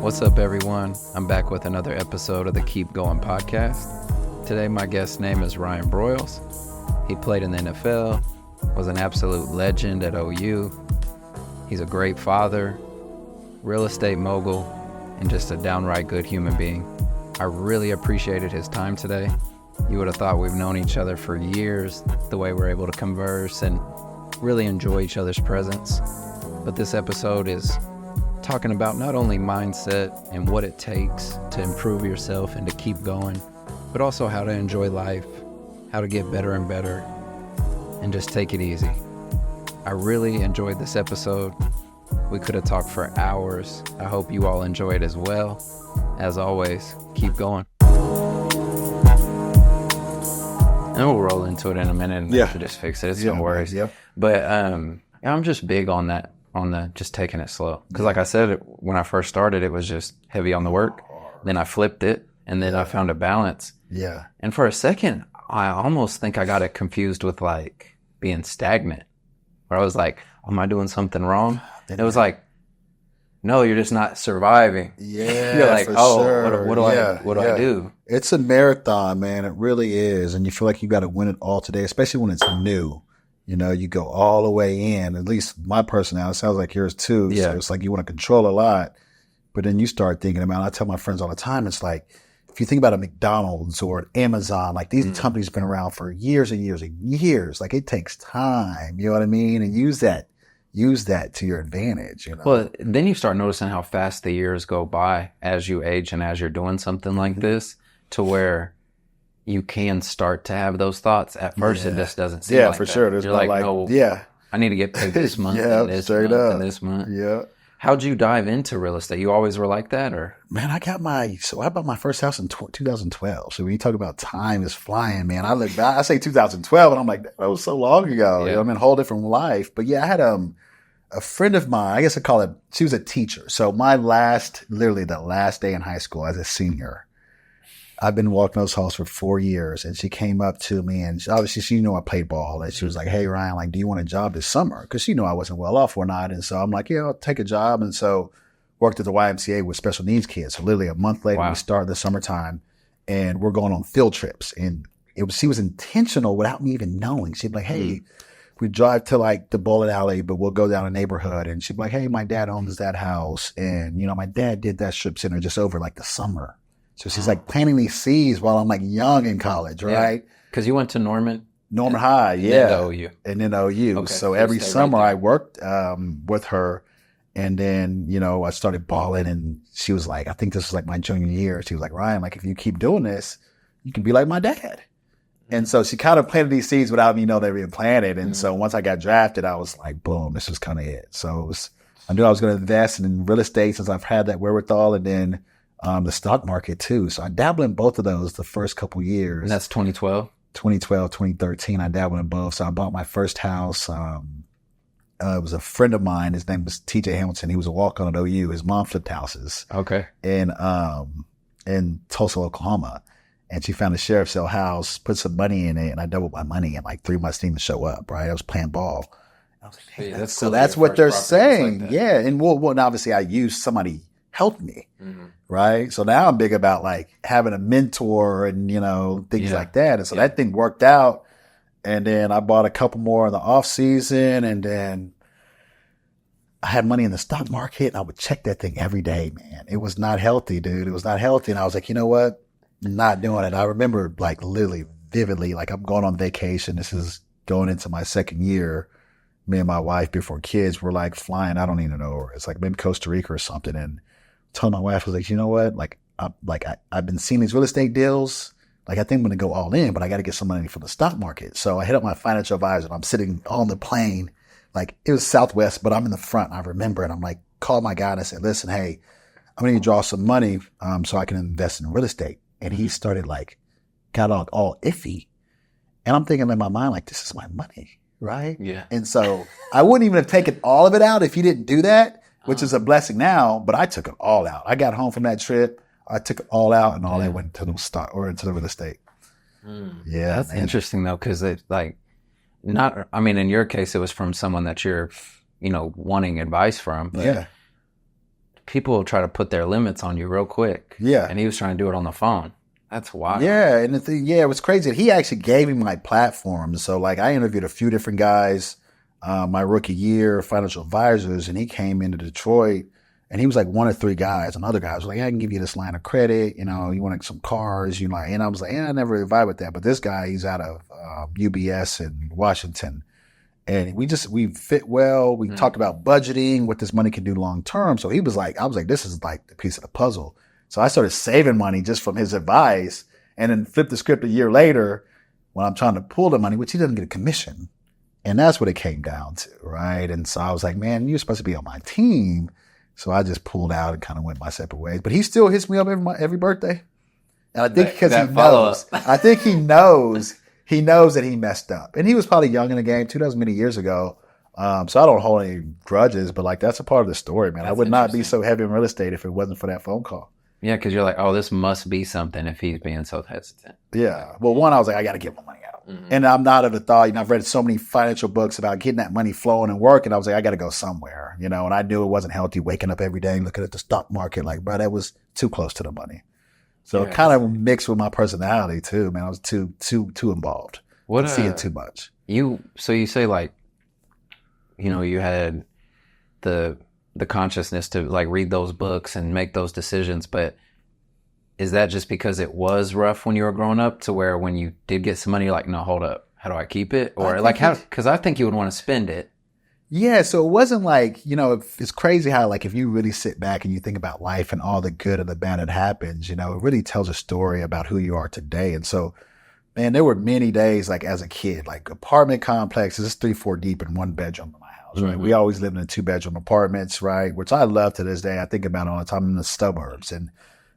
What's up, everyone? I'm back with another episode of the Keep Going podcast. Today, my guest's name is Ryan Broyles. He played in the NFL, was an absolute legend at OU. He's a great father, real estate mogul, and just a downright good human being. I really appreciated his time today. You would have thought we've known each other for years, the way we're able to converse and really enjoy each other's presence. But this episode is talking about not only mindset and what it takes to improve yourself and to keep going, but also how to enjoy life, how to get better and better, and just take it easy. I really enjoyed this episode. We could have talked for hours. I hope you all enjoy it as well. As always, keep going. And we'll roll into it in a minute and just fix it. It's no worries. Yeah. But I'm just big on that. On the just taking it slow. Because like I said, when I first started, it was just heavy on the work. Then I flipped it, and then I found a balance. Yeah. And for a second, I almost think I got it confused with like being stagnant. Where I was like, am I doing something wrong? And it was like, no, you're just not surviving. Yeah. You're like, sure. what do I do? It's a marathon, man. It really is. And you feel like you got to win it all today, especially when it's new. You know, you go all the way in, at least my personality sounds like yours too. Yeah. So it's like you want to control a lot, but then you start thinking about it. I tell my friends all the time, it's like, if you think about a McDonald's or an Amazon, like these companies have been around for years and years and years. Like it takes time, you know what I mean? And use that to your advantage, you know? Well, then you start noticing how fast the years go by as you age and as you're doing something like this, to where you can start to have those thoughts. At first, it just doesn't seem like that. Yeah, for sure. There's You're like, no, I need to get paid this month and this month and this month. Yeah. How'd you dive into real estate? You always were like that, or? Man, I bought my first house in 2012. So when you talk about time is flying, man, I look back, I say 2012 and I'm like, that was so long ago. Yeah. You know, I mean, a whole different life. But yeah, I had, a friend of mine, I guess I call it, she was a teacher. So literally the last day in high school as a senior, I've been walking those halls for 4 years, and she came up to me, and obviously she knew I played ball, and she was like, hey, Ryan, like, do you want a job this summer? Because she knew I wasn't well off or not. And so I'm like, yeah, I'll take a job. And so worked at the YMCA with special needs kids. So literally a month later, we started the summertime, and we're going on field trips. And she was intentional without me even knowing. She'd be like, hey, we drive to like the bowling alley, but we'll go down a neighborhood. And she'd be like, hey, my dad owns that house. And, you know, my dad did that strip center just over like the summer. So she's like planting these seeds while I'm like young in college, right? Because you went to Norman High, yeah. And OU. And then OU. Okay, so every summer I worked with her. And then, you know, I started balling, and she was like, I think this was like my junior year. She was like, Ryan, like, if you keep doing this, you can be like my dad. And so she kind of planted these seeds without me knowing they were being planted. And so once I got drafted, I was like, boom, this was kind of it. So I knew I was going to invest in real estate since I've had that wherewithal. And then the stock market too. So I dabbled in both of those the first couple years. And that's 2012? 2012, 2013. I dabbled in both. So I bought my first house. It was a friend of mine. His name was TJ Hamilton. He was a walk-on at OU. His mom flipped houses. Okay. In Tulsa, Oklahoma. And she found a sheriff's sale house, put some money in it, and I doubled my money in like 3 months didn't even show up, right? I was playing ball. I was like, hey, that's what they're saying. Like yeah. And and obviously I used somebody helped me. Right. So now I'm big about like having a mentor and, you know, things like that. And so that thing worked out. And then I bought a couple more in the off season, and then I had money in the stock market, and I would check that thing every day, man. It was not healthy, dude. It was not healthy. And I was like, you know what? I'm not doing it. I remember like literally vividly, like I'm going on vacation. This is going into my second year. Me and my wife before kids were like flying. I don't even know where. It's like maybe Costa Rica or something. And told my wife, I was like, you know what? Like, I've been seeing these real estate deals. Like, I think I'm going to go all in, but I got to get some money from the stock market. So I hit up my financial advisor, and I'm sitting on the plane. Like, it was Southwest, but I'm in the front. I remember it. I'm like, called my guy and I said, listen, hey, I'm going to draw some money, so I can invest in real estate. And he started like, got all iffy. And I'm thinking in my mind, like, this is my money, right? Yeah. And so I wouldn't even have taken all of it out if he didn't do that. Which is a blessing now, but I took it all out. I got home from that trip. I took it all out, and all that went to the stock or into the real estate. Yeah. That's interesting though. Cause it's like, in your case, it was from someone that you're, you know, wanting advice from. But people try to put their limits on you real quick. Yeah. And he was trying to do it on the phone. That's wild. Yeah. And the thing, it was crazy. He actually gave me my platform. So like I interviewed a few different guys, my rookie year, financial advisors, and he came into Detroit and he was like one of three guys. And other guys were like, I can give you this line of credit. You know, you want some cars, you know, and I was like, I never really vibe with that. But this guy, he's out of UBS in Washington. And we fit well. We talked about budgeting, what this money can do long term. So he was like, I was like, this is like the piece of the puzzle. So I started saving money just from his advice and then flipped the script a year later when I'm trying to pull the money, which he doesn't get a commission. And that's what it came down to, right? And so I was like, man, you're supposed to be on my team. So I just pulled out and kind of went my separate ways. But he still hits me up every birthday. And I think because he knows, I think he knows that he messed up. And he was probably young in the game too. That was many years ago. So I don't hold any grudges, but like that's a part of the story, man. That's I would not be so heavy in real estate if it wasn't for that phone call. Yeah, because you're like, oh, this must be something if he's being so hesitant. Yeah. Well, one, I was like, I got to get my money out. Mm-hmm. And I'm not of the thought, you know, I've read so many financial books about getting that money flowing and working. I was like, I got to go somewhere, you know, and I knew it wasn't healthy waking up every day and looking at the stock market like, bro, that was too close to the money. So it kind of mixed with my personality too, man. I was too involved. What seeing too much. So you say like, you know, you had the consciousness to like read those books and make those decisions, but is that just because it was rough when you were growing up to where when you did get some money, you're like, no, hold up, how do I keep it? Or like how, because I think you would want to spend it. Yeah, so it wasn't like, you know, it's crazy how like if you really sit back and you think about life and all the good and the bad that happens, you know, it really tells a story about who you are today. And so, man, there were many days like as a kid, like apartment complexes, 3-4 deep in one bedroom in my house, right? Mm-hmm. We always lived in 2-bedroom apartments, right? Which I love to this day. I think about it all the time in the suburbs, and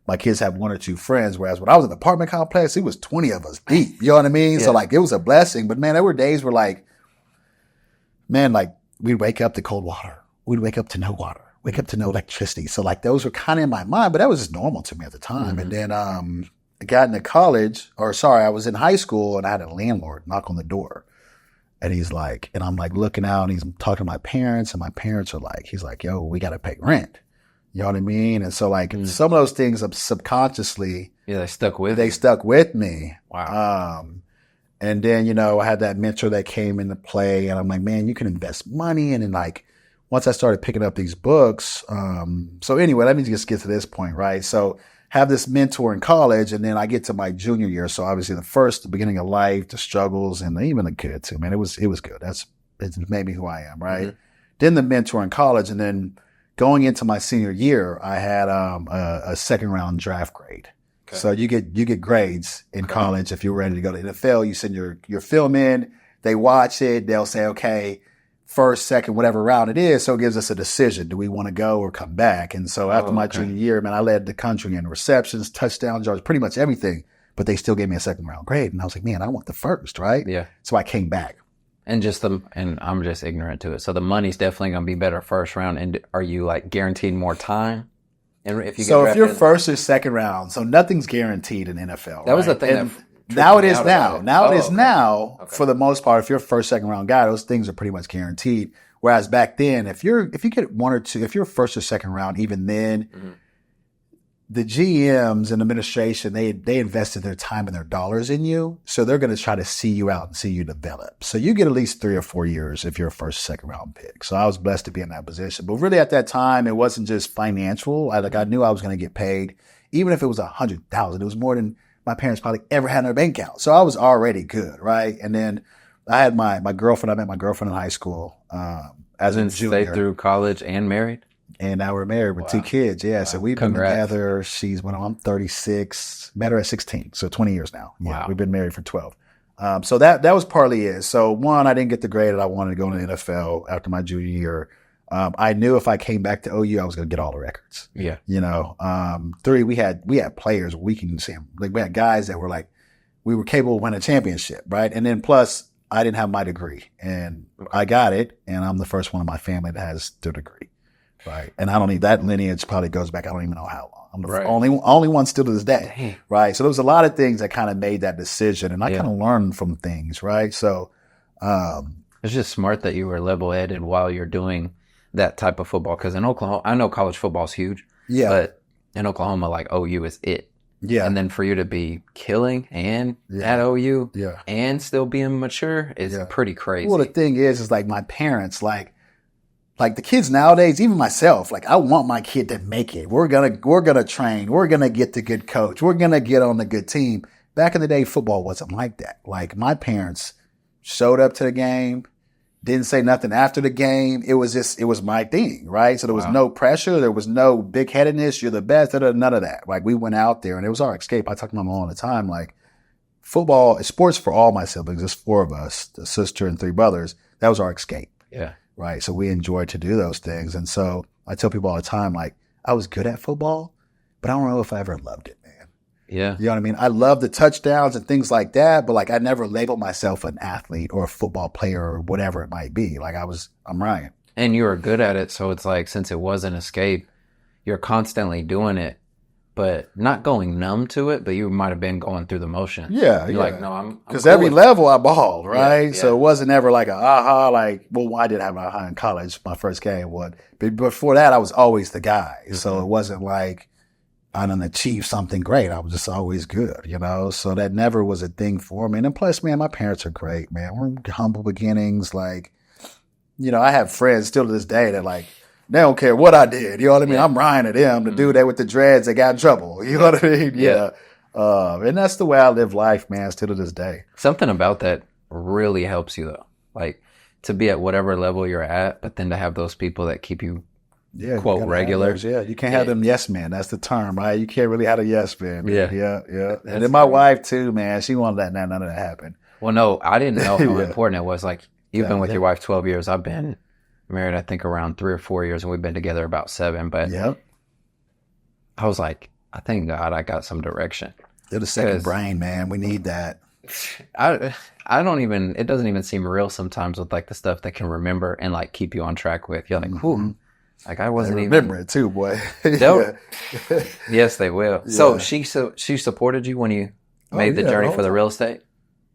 my kids have 1 or 2 friends. Whereas when I was in the apartment complex, it was 20 of us deep. You know what I mean? Yeah. So like it was a blessing. But man, there were days where like, man, like we'd wake up to cold water. We'd wake up to no water. Wake up to no electricity. So like those were kind of in my mind, but that was just normal to me at the time. Mm-hmm. And then I got into college, I was in high school and I had a landlord knock on the door. And he's like, and I'm like looking out and he's talking to my parents, and my parents are like, he's like, yo, we got to pay rent. You know what I mean? And so like some of those things subconsciously. Yeah, they stuck with me. Wow. And then, you know, I had that mentor that came into play and I'm like, man, you can invest money. And then like, once I started picking up these books. So anyway, let me just get to this point, right? So have this mentor in college, and then I get to my junior year. So obviously the beginning of life, the struggles, and even the good too, man. It was good. It made me who I am, right? Mm-hmm. Then the mentor in college, and then going into my senior year, I had a second round draft grade. Okay. So you get grades in college if you're ready to go to the NFL. You send your film in, they watch it, they'll say, okay, first, second, whatever round it is. So it gives us a decision. Do we want to go or come back? And so after my junior year, man, I led the country in receptions, touchdown yards, pretty much everything. But they still gave me a second round grade. And I was like, man, I want the first, right? Yeah. So I came back. And and I'm just ignorant to it. So the money's definitely going to be better first round. And are you like guaranteed more time? And if you're first or second round, so nothing's guaranteed in NFL. That was the thing. Now it is now. Now it is now. For the most part, if you're a first, second round guy, those things are pretty much guaranteed. Whereas back then, if you get 1 or 2, if you're first or second round, even then, the GMs and administration, they invested their time and their dollars in you. So they're going to try to see you out and see you develop. So you get at least 3 or 4 years if you're a first, second round pick. So I was blessed to be in that position. But really at that time, it wasn't just financial. I knew I was going to get paid. Even if it was $100,000, it was more than my parents probably ever had in their bank account. So I was already good, right? And then I had my girlfriend. I met my girlfriend in high school as a junior. Stayed through college and married? And now we're married with 2 kids. Yeah. Wow. So we've been together. I'm 36, met her at 16. So 20 years now. Yeah, wow. We've been married for 12. So that was partly it. So one, I didn't get the grade that I wanted to go into the NFL after my junior year. I knew if I came back to OU, I was going to get all the records. Yeah. You know, 3, we had players we can see them. Like we had guys that were like, we were capable of winning a championship. Right. And then plus I didn't have my degree and I got it. And I'm the first one in my family that has the degree. Right. And I don't need that lineage probably goes back. I don't even know how long. I'm the only one still to this day. Dang. Right. So there was a lot of things that kind of made that decision and I kind of learned from things. Right. So, it's just smart that you were level headed while you're doing that type of football. Cause in Oklahoma, I know college football is huge, Yeah. But in Oklahoma, like OU is it. Yeah. And then for you to be killing and at OU and still being mature is pretty crazy. Well, the thing is like my parents, like the kids nowadays, even myself, like I want my kid to make it. We're gonna train. We're gonna get the good coach. We're gonna get on the good team. Back in the day, football wasn't like that. Like my parents showed up to the game, didn't say nothing after the game. It was my thing, right? So there was no pressure. There was no big headedness. You're the best. None of that. Like we went out there and it was our escape. I talk to my mom all the time. Like football, sports for all my siblings. There's 4 of us, a sister and 3 brothers. That was our escape. Yeah. Right. So we enjoyed to do those things. And so I tell people all the time, like I was good at football, but I don't know if I ever loved it, man. Yeah. You know what I mean? I love the touchdowns and things like that, but like I never labeled myself an athlete or a football player or whatever it might be. Like I'm Ryan. And you were good at it. So it's like, since it was an escape, you're constantly doing it, but not going numb to it, but you might have been going through the motion. Yeah. You're like, no, I'm because cool every level I balled, right? Yeah. So it wasn't ever like like, well, I did have an aha in college. My first game was, but before that, I was always the guy. Mm-hmm. So it wasn't like I done achieved something great. I was just always good, you know? So that never was a thing for me. And then plus, man, my parents are great, man. We're humble beginnings. Like, you know, I have friends still to this day that like, they don't care what I did. You know what I mean? Yeah. I'm Ryan to them, the dude that with the dreads that got in trouble. You know what I mean? Yeah. And that's the way I live life, man, still to this day. Something about that really helps you, though. Like, to be at whatever level you're at, but then to have those people that keep you, quote, regular. You can't have them yes men. That's the term, right? You can't really have a yes man. Yeah. And then my wife, too, man, she wanted that, none of that happen. Well, no, I didn't know how important it was. Like, you've been with your wife 12 years. I've been married, I think, around 3 or 4 years, and we've been together about 7. But I was like, I thank God I got some direction. They're the second brain, man. We need that. I don't even, it doesn't even seem real sometimes with like the stuff that can remember and like keep you on track with. You're like, whew, like I wasn't even. Remember it too, boy. Yes, they will. Yeah. So she supported you when you made the journey for the real estate?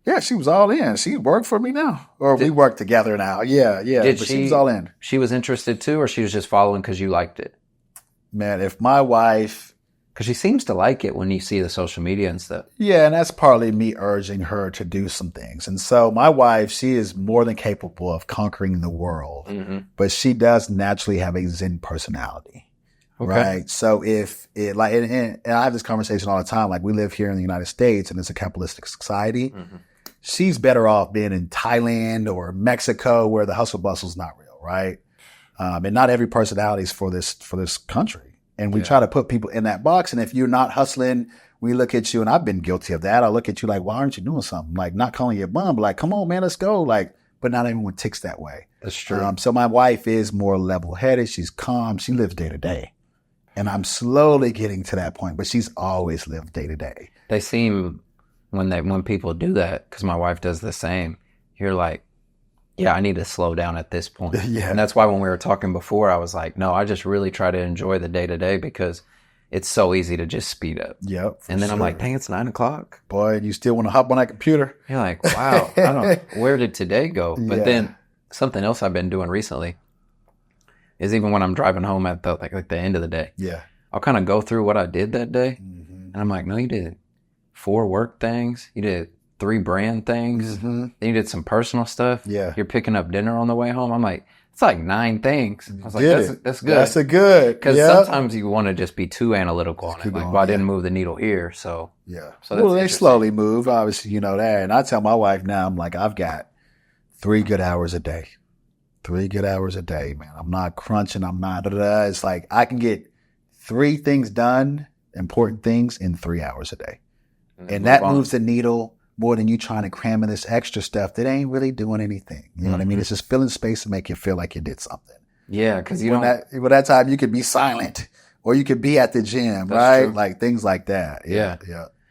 Yeah, she was all in. She worked for me now. Or we work together now. Yeah. But she was all in. She was interested too, or she was just following because you liked it? Man, if my wife... Because she seems to like it when you see the social media and stuff. Yeah, and that's partly me urging her to do some things. And so my wife, she is more than capable of conquering the world. Mm-hmm. But she does naturally have a Zen personality. Okay. Right? So if it like... And I have this conversation all the time. Like we live here in the United States and it's a capitalistic society. Mm-hmm. She's better off being in Thailand or Mexico where the hustle bustle is not real, right? And not every personality is for this country. And we try to put people in that box. And if you're not hustling, we look at you, and I've been guilty of that. I look at you like, why aren't you doing something? Like not calling you a bum, but like, come on, man, let's go. Like, but not everyone ticks that way. That's true. So my wife is more level-headed. She's calm. She lives day to day. And I'm slowly getting to that point, but she's always lived day to day. They seem... When people do that, because my wife does the same, you're like, yeah, I need to slow down at this point. Yeah. And that's why when we were talking before, I was like, no, I just really try to enjoy the day to day because it's so easy to just speed up. Yep. And then I'm like, dang, it's 9:00. Boy, you still want to hop on that computer? You're like, wow, where did today go? But then something else I've been doing recently is even when I'm driving home at the the end of the day. Yeah. I'll kind of go through what I did that day. Mm-hmm. And I'm like, no, you did 4 work things. You did 3 brand things. Mm-hmm. Then you did some personal stuff. Yeah. You're picking up dinner on the way home. I'm like, it's like 9 things. I was like, that's good. That's a good. Because sometimes you want to just be too analytical on it. Like, well, I didn't move the needle here. So, So well, they slowly move. Obviously, you know that. And I tell my wife now, I'm like, I've got 3 good hours a day. 3 good hours a day, man. I'm not crunching. I'm not. It's like I can get 3 things done, important things, in 3 hours a day. And that moves the needle more than you trying to cram in this extra stuff that ain't really doing anything. You know what I mean? It's just filling space to make you feel like you did something. Yeah, because that time you could be silent or you could be at the gym, right? True. Like things like that. Yeah.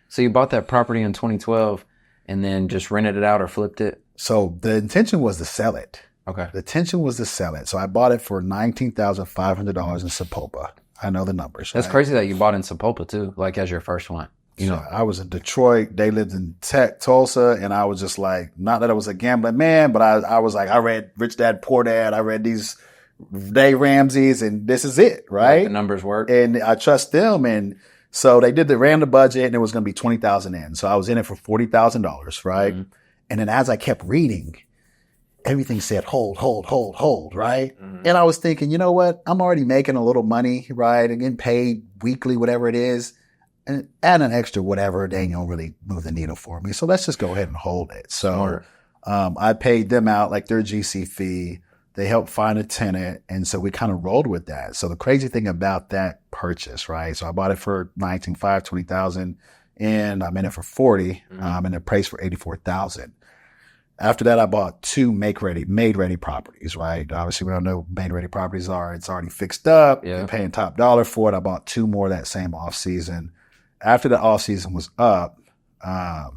So you bought that property in 2012 and then just rented it out or flipped it? So the intention was to sell it. Okay. The intention was to sell it. So I bought it for $19,500 in Sapulpa. I know the numbers. That's crazy that you bought in Sapulpa too, like as your first one. You know, I was in Detroit. They lived in Tulsa, and I was just like, not that I was a gambling man, but I was like, I read Rich Dad Poor Dad. I read these Dave Ramsey's, and this is it, right? The numbers work. And I trust them. And so they ran the budget, and it was going to be 20,000 in. So I was in it for $40,000, right? Mm-hmm. And then as I kept reading, everything said hold, right? Mm-hmm. And I was thinking, you know what? I'm already making a little money, right? And getting paid weekly, whatever it is. And add an extra whatever, they ain't gonna really move the needle for me. So let's just go ahead and hold it. So I paid them out like their GC fee. They helped find a tenant. And so we kind of rolled with that. So the crazy thing about that purchase, right? So I bought it for $19,500, $20,000, and I'm in it for $40,000. Mm-hmm. And the price for $84,000. After that, I bought 2 made-ready properties, right? Obviously, we don't know what made-ready properties are. It's already fixed up. Yeah. You're paying top dollar for it. I bought 2 more that same off season. After the off season was up, I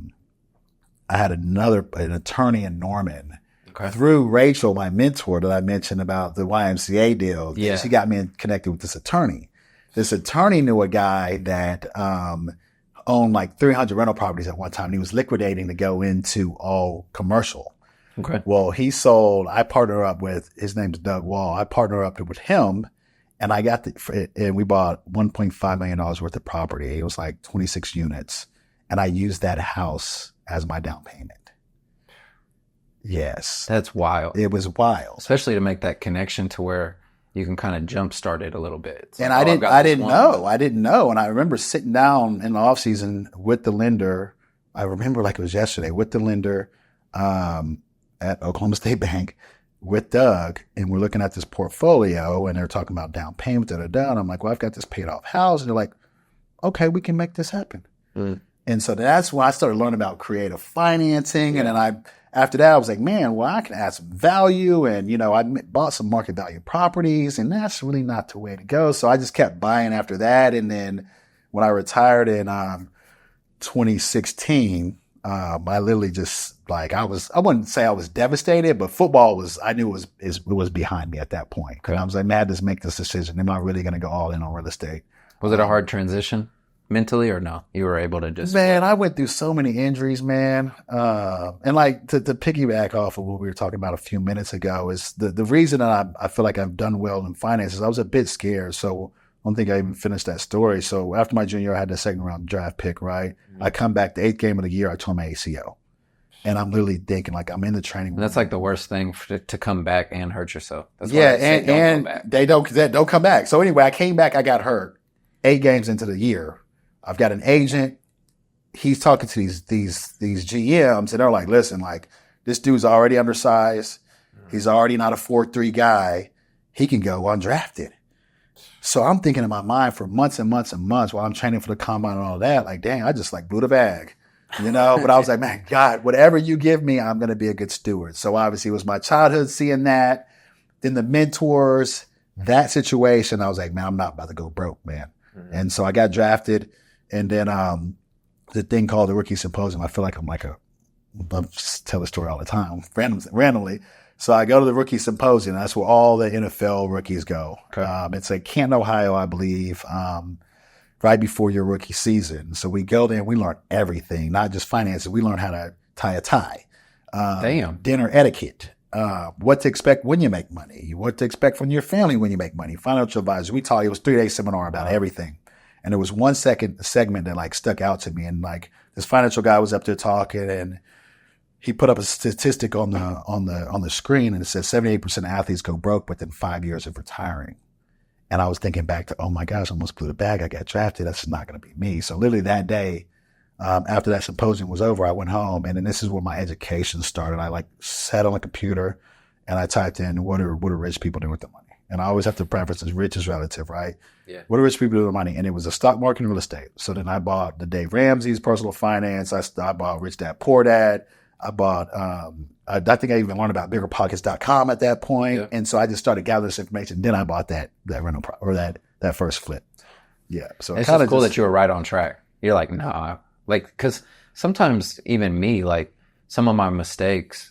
had an attorney in Norman through Rachel, my mentor that I mentioned about the YMCA deal. Yeah. She got me connected with this attorney. This attorney knew a guy that owned like 300 rental properties at one time. And he was liquidating to go into all commercial. Okay. Well, he sold. I partnered up with, his name's Doug Wall. I partnered up with him. And I got and we bought $1.5 million worth of property. It was like 26 units. And I used that house as my down payment. Yes. That's wild. It was wild. Especially to make that connection to where you can kind of jumpstart it a little bit. It's and like, I didn't know. And I remember sitting down in the off season with the lender. I remember like it was yesterday with the lender, at Oklahoma State Bank with Doug, and we're looking at this portfolio, and they're talking about down payment, and I'm like, well, I've got this paid off house. And they're like, okay, we can make this happen. Mm. And so that's when I started learning about creative financing. Yeah. And then after that, I was like, man, well, I can add some value. And, I bought some market value properties, and that's really not the way to go. So I just kept buying after that. And then when I retired in 2016, I literally just I wouldn't say I was devastated, but football I knew it was behind me at that point. Okay. I was like, man, I had to make this decision. Am I really going to go all in on real estate? Was it a hard transition mentally or no? You were able to just. Man, I went through so many injuries, man. And like to piggyback off of what we were talking about a few minutes ago is the reason that I feel like I've done well in finances. I was a bit scared. So I don't think I even finished that story. So after my junior year, I had the second round draft pick, right? Mm-hmm. I come back the 8th game of the year, I tore my ACL. And I'm literally thinking like I'm in the training room. And that's like the worst thing to come back and hurt yourself. That's why they don't come back. So anyway, I came back, I got hurt 8 games into the year. I've got an agent. He's talking to these GMs, and they're like, listen, like this dude's already undersized. He's already not a 4.3 guy. He can go undrafted. So I'm thinking in my mind for months and months and months while I'm training for the combine and all that, like, dang, I just like blew the bag, but I was like, man, God, whatever you give me, I'm going to be a good steward. So obviously it was my childhood seeing that. Then the mentors, that situation, I was like, man, I'm not about to go broke, man. Mm-hmm. And so I got drafted, and then, the thing called the Rookie Symposium, I feel like I'm like I tell the story all the time, randomly. So I go to the Rookie Symposium. That's where all the NFL rookies go. Okay. It's at Canton, Ohio, I believe, right before your rookie season. So we go there and we learn everything, not just finances. We learn how to tie a tie, dinner etiquette, what to expect when you make money, what to expect from your family when you make money, financial advisor. It was a 3-day seminar about everything. And there was one segment that like stuck out to me. And like this financial guy was up there talking, and he put up a statistic on the screen, and it says 78% of athletes go broke within 5 years of retiring. And I was thinking back to, oh my gosh, I almost blew the bag. I got drafted. That's not going to be me. So literally that day, after that symposium was over, I went home, and then this is where my education started. I like sat on the computer and I typed in, what are rich people doing with their money? And I always have to preface as rich is relative, right? Yeah. What do rich people do with their money? And it was the stock market and real estate. So then I bought the Dave Ramsey's personal finance. I bought Rich Dad Poor Dad. I bought, I think I even learned about biggerpockets.com at that point. Yeah. And so I just started gathering this information. Then I bought that rental or that first flip. Yeah. So it's just cool that you were right on track. You're like, nah, like, cause sometimes even me, like some of my mistakes,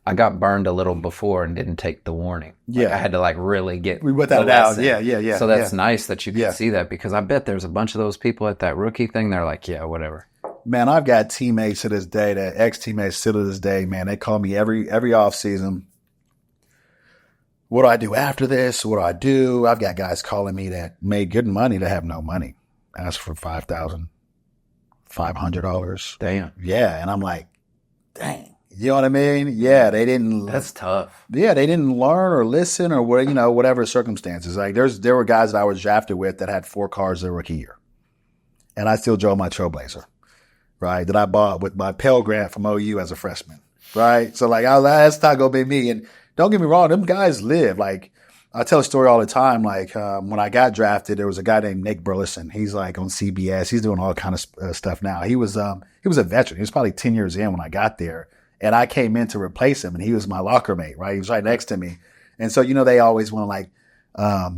I got burned a little before and didn't take the warning. Like, I had to like really get. We put that out. Yeah. So that's nice that you can see that, because I bet there's a bunch of those people at that rookie thing. They're like, yeah, whatever. Man, I've got teammates to this day, that ex-teammates still to this day, man. They call me every off season. what do I do after this? What do I do? I've got guys calling me that made good money that have no money. Ask for $5,500. Damn. Yeah. And I'm like, dang. You know what I mean? Yeah. They didn't. That's tough. Yeah. They didn't learn or listen or what, whatever circumstances. Like there were guys that I was drafted with that had 4 cars their rookie year. And I still drove my Trailblazer, right? That I bought with my Pell Grant from OU as a freshman, right? So like, that's not going to be me. And don't get me wrong, them guys live. Like, I tell a story all the time. Like, when I got drafted, there was a guy named Nick Burleson. He's like on CBS. He's doing all kind of stuff now. He was a veteran. He was probably 10 years in when I got there. And I came in to replace him, and he was my locker mate, right? He was right next to me. And so, they always want to like,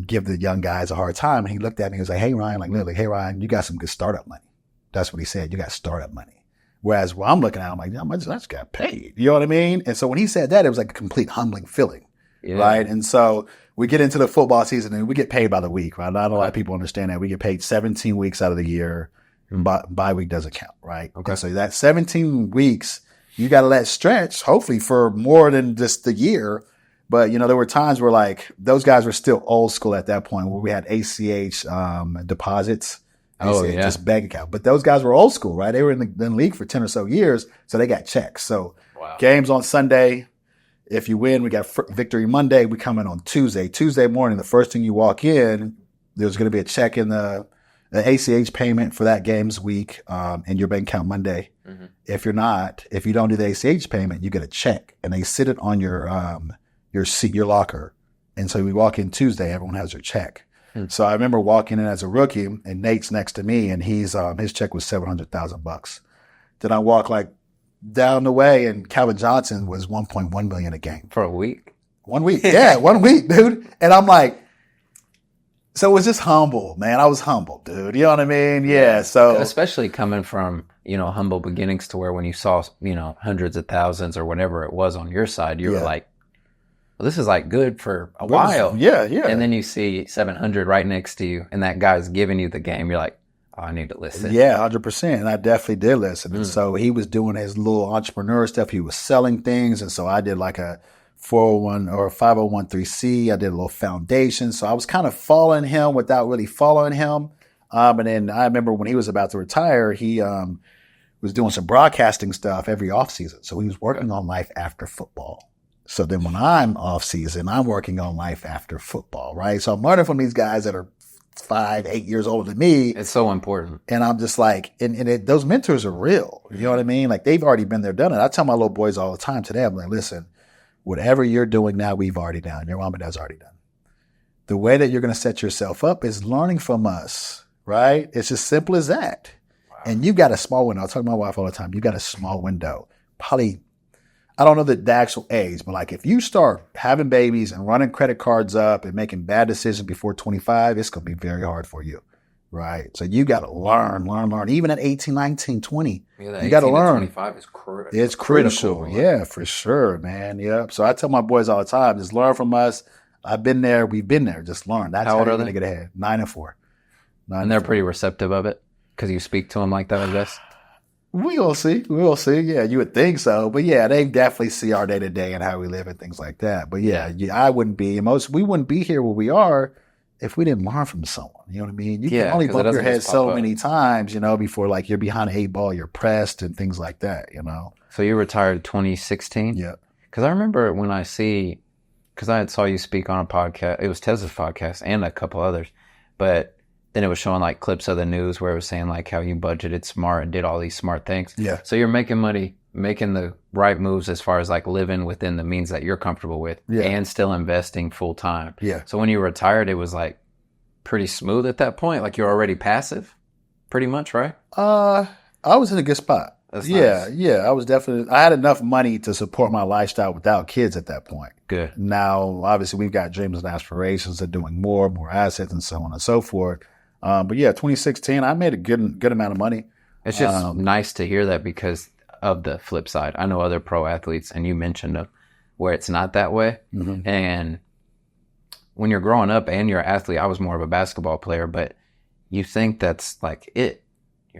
give the young guys a hard time. And he looked at me, he was like, hey, Ryan, like literally, hey, Ryan, you got some good startup money. That's what he said. You got startup money. Whereas when I'm looking at him, I'm like, I just got paid. You know what I mean? And so when he said that, it was like a complete humbling feeling. Yeah. Right. And so we get into the football season and we get paid by the week, right? Not a lot of people understand that. We get paid 17 weeks out of the year. Bye week doesn't count, right? Okay. And so that 17 weeks, you got to let stretch, hopefully for more than just the year. But, there were times where like those guys were still old school at that point where we had ACH deposits. Just bank account. But those guys were old school, right? They were in the league for 10 or so years. So they got checks. So games on Sunday. If you win, we got victory Monday. We come in on Tuesday. Tuesday morning, the first thing you walk in, there's going to be a check in the ACH payment for that game's week in your bank account Monday. Mm-hmm. If you don't do the ACH payment, you get a check and they sit it on your seat, your locker. And so we walk in Tuesday, everyone has their check. So I remember walking in as a rookie and Nate's next to me and he's, his check was $700,000. Then I walk like down the way and Calvin Johnson was $1.1 million a game. For a week? 1 week. Yeah, 1 week, dude. And I'm like, so it was just humble, man. I was humble, dude. You know what I mean? Yeah. So especially coming from, humble beginnings to where when you saw, hundreds of thousands or whatever it was on your side, you were like, well, this is like good for a while. Yeah. And then you see 700 right next to you and that guy's giving you the game. You're like, oh, I need to listen. Yeah, 100%. And I definitely did listen. And so he was doing his little entrepreneur stuff. He was selling things. And so I did like a 401 or 501(c)(3). I did a little foundation. So I was kind of following him without really following him. And then I remember when he was about to retire, he was doing some broadcasting stuff every offseason. So he was working on life after football. So then when I'm off season, I'm working on life after football, right? So I'm learning from these guys that are 5, 8 years older than me. It's so important. And I'm just like, those mentors are real. You know what I mean? Like they've already been there, done it. I tell my little boys all the time today, I'm like, listen, whatever you're doing now, we've already done. Your mom and dad's already done. The way that you're going to set yourself up is learning from us, right? It's as simple as that. Wow. And you've got a small window. I talk to my wife all the time. You've got a small window. Probably, I don't know the actual age, but like if you start having babies and running credit cards up and making bad decisions before 25, it's going to be very hard for you, right? So you got to learn. Even at 18, 19, 20, you got to learn. 25 is critical. It's critical. Yeah, for sure, man. Yep. So I tell my boys all the time, just learn from us. I've been there. We've been there. Just learn. That's how you're going to get ahead. 9 and 4. And they're pretty receptive of it because you speak to them like that, I guess. We will see. Yeah, you would think so. But yeah, they definitely see our day to day and how we live and things like that. But yeah, we wouldn't be here where we are if we didn't learn from someone. You know what I mean? You can only bump your head so many times, before like you're behind an 8 ball, you're pressed and things like that, So you retired in 2016? Yeah. Because I remember when I saw you speak on a podcast, it was Tesla's podcast and a couple others, but then it was showing like clips of the news where it was saying like how you budgeted smart and did all these smart things. Yeah. So you're making money, making the right moves as far as like living within the means that you're comfortable with and still investing full time. Yeah. So when you retired, it was like pretty smooth at that point. Like you're already passive pretty much, right? I was in a good spot. That's nice. Nice. Yeah. I had enough money to support my lifestyle without kids at that point. Good. Now, obviously we've got dreams and aspirations of doing more assets and so on and so forth. But yeah, 2016, I made a good amount of money. It's just nice to hear that because of the flip side. I know other pro athletes, and you mentioned them, where it's not that way. Mm-hmm. And when you're growing up and you're an athlete, I was more of a basketball player, but you think that's like it.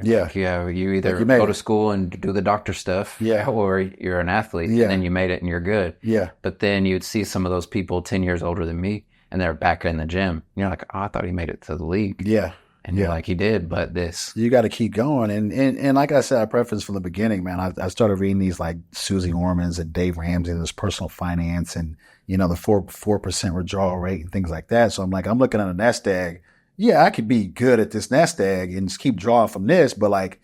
You're like, you either like go to school and do the doctor stuff, Yeah. or you're an athlete, Yeah. and then you made it and you're good. Yeah. But then you'd see some of those people 10 years older than me, and they're back in the gym. And you're like, oh, I thought he made it to the league. Yeah. And you're like, he did, but this. You got to keep going. And like I said, I prefaced from the beginning, man, I started reading these like Susie Orman's and Dave Ramsey, this personal finance and, you know, the 4% withdrawal rate and things like that. So I'm like, I'm looking at a nest egg. Yeah, I could be good at this nest egg and just keep drawing from this, but like,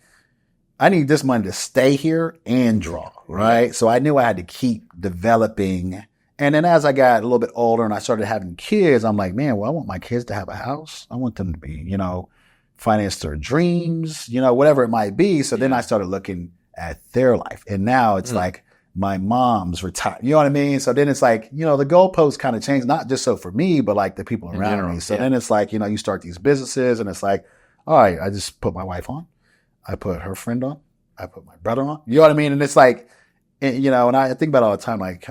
I need this money to stay here and draw, right? So I knew I had to keep developing. And then as I got a little bit older and I started having kids, I'm like, man, well, I want my kids to have a house. I want them to be, you know, finance their dreams, you know, whatever it might be. So then I started looking at their life. And now it's like my mom's retired. You know what I mean? So then it's like, you know, the goalposts kind of changed, not just so for me, but like the people around me. So then it's like, you know, you start these businesses and it's like, all right, I just put my wife on. I put her friend on. I put my brother on. You know what I mean? And it's like, you know, and I think about it all the time, like,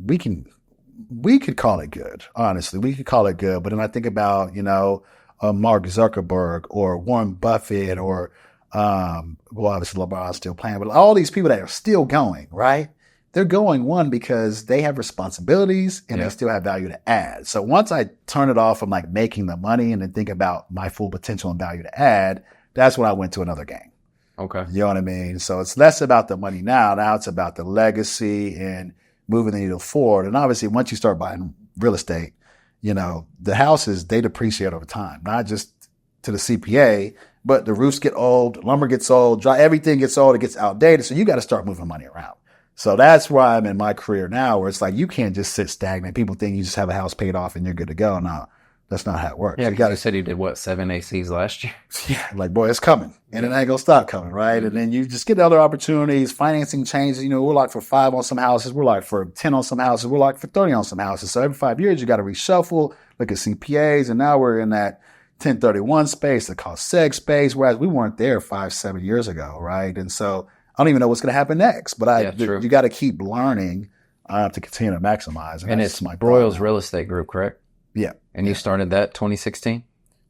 we could call it good. Honestly, we could call it good. But then I think about, you know, Mark Zuckerberg or Warren Buffett or, well, obviously LeBron's still playing, but all these people that are still going, right? They're going, one, because they have responsibilities and they still have value to add. So once I turn it off from like making the money and then think about my full potential and value to add, that's when I went to another game. Okay. You know what I mean? So it's less about the money now. Now it's about the legacy and moving the needle forward. And obviously once you start buying real estate, you know, the houses, they depreciate over time, not just to the CPA, but the roofs get old, lumber gets old, everything gets old, it gets outdated. So you got to start moving money around. So that's where I'm in my career now, where it's like, you can't just sit stagnant. People think you just have a house paid off and you're good to go. No, that's not how it works. Yeah, you said you did what, 7 ACs last year? Yeah, like, boy, it's coming. And it ain't going to stop coming, right? And then you just get other opportunities, financing changes. You know, we're like for 5 on some houses. We're like for 10 on some houses. We're like for 30 on some houses. So every 5 years, you got to reshuffle, look at CPAs. And now we're in that 1031 space, the cost seg space, whereas we weren't there 5-7 years ago, right? And so I don't even know what's going to happen next, but you got to keep learning to continue to maximize. And it's my Broyles Real Estate Group, correct? Yeah. And you started that 2016?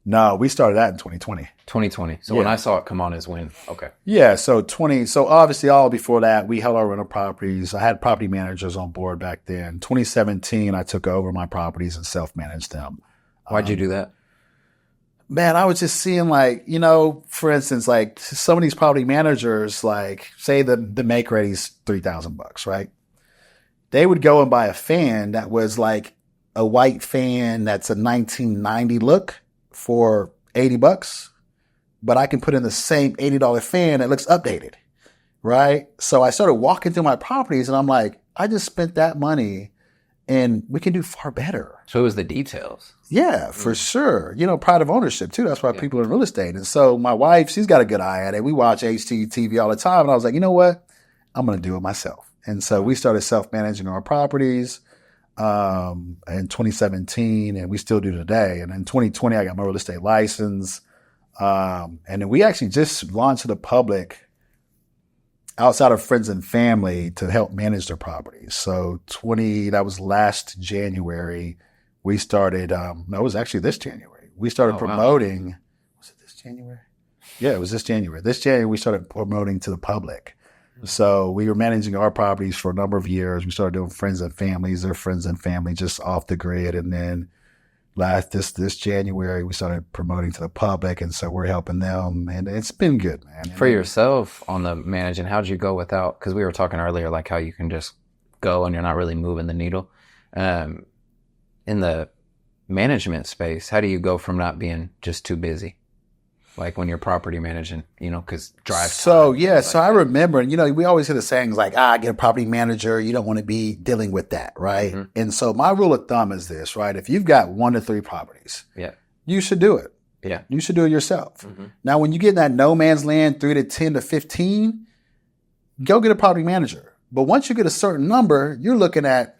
No, we started that in 2020. 2020. So when I saw it come on as when? Okay. Yeah. So obviously all before that, we held our rental properties. I had property managers on board back then. 2017, I took over my properties and self-managed them. Why'd you do that? Man, I was just seeing like, you know, for instance, like some of these property managers, like say the make ready's $3,000, right? They would go and buy a fan that was like a white fan that's a 1990 look for $80, but I can put in the same $80 fan that looks updated, right? So I started walking through my properties and I'm like, I just spent that money and we can do far better. So it was the details. Yeah, for sure. You know, pride of ownership too. That's why people are in real estate. And so my wife, she's got a good eye at it. We watch HGTV all the time. And I was like, you know what? I'm going to do it myself. And so we started self-managing our properties in 2017, and we still do today. And in 2020, I got my real estate license. And then we actually just launched to the public outside of friends and family to help manage their properties. So that was last January. We started, no, it was actually this January. We started promoting, was it this January? Yeah, it was this January. This January, we started promoting to the public. So we were managing our properties for a number of years. We started doing friends and families, their friends and family just off the grid. And then this January, we started promoting to the public. And so we're helping them. And it's been good, man. For yourself on the managing, how'd you go without, because we were talking earlier, like how you can just go and you're not really moving the needle. In the management space, how do you go from not being just too busy? Like when you're property managing, you know, because drive. So, yeah. So I remember, you know, we always hear the sayings like, get a property manager. You don't want to be dealing with that. Right. Mm-hmm. And so my rule of thumb is this, right? If you've got 1 to 3 properties, you should do it. Yeah. You should do it yourself. Mm-hmm. Now, when you get in that no man's land, 3 to 10 to 15, go get a property manager. But once you get a certain number, you're looking at,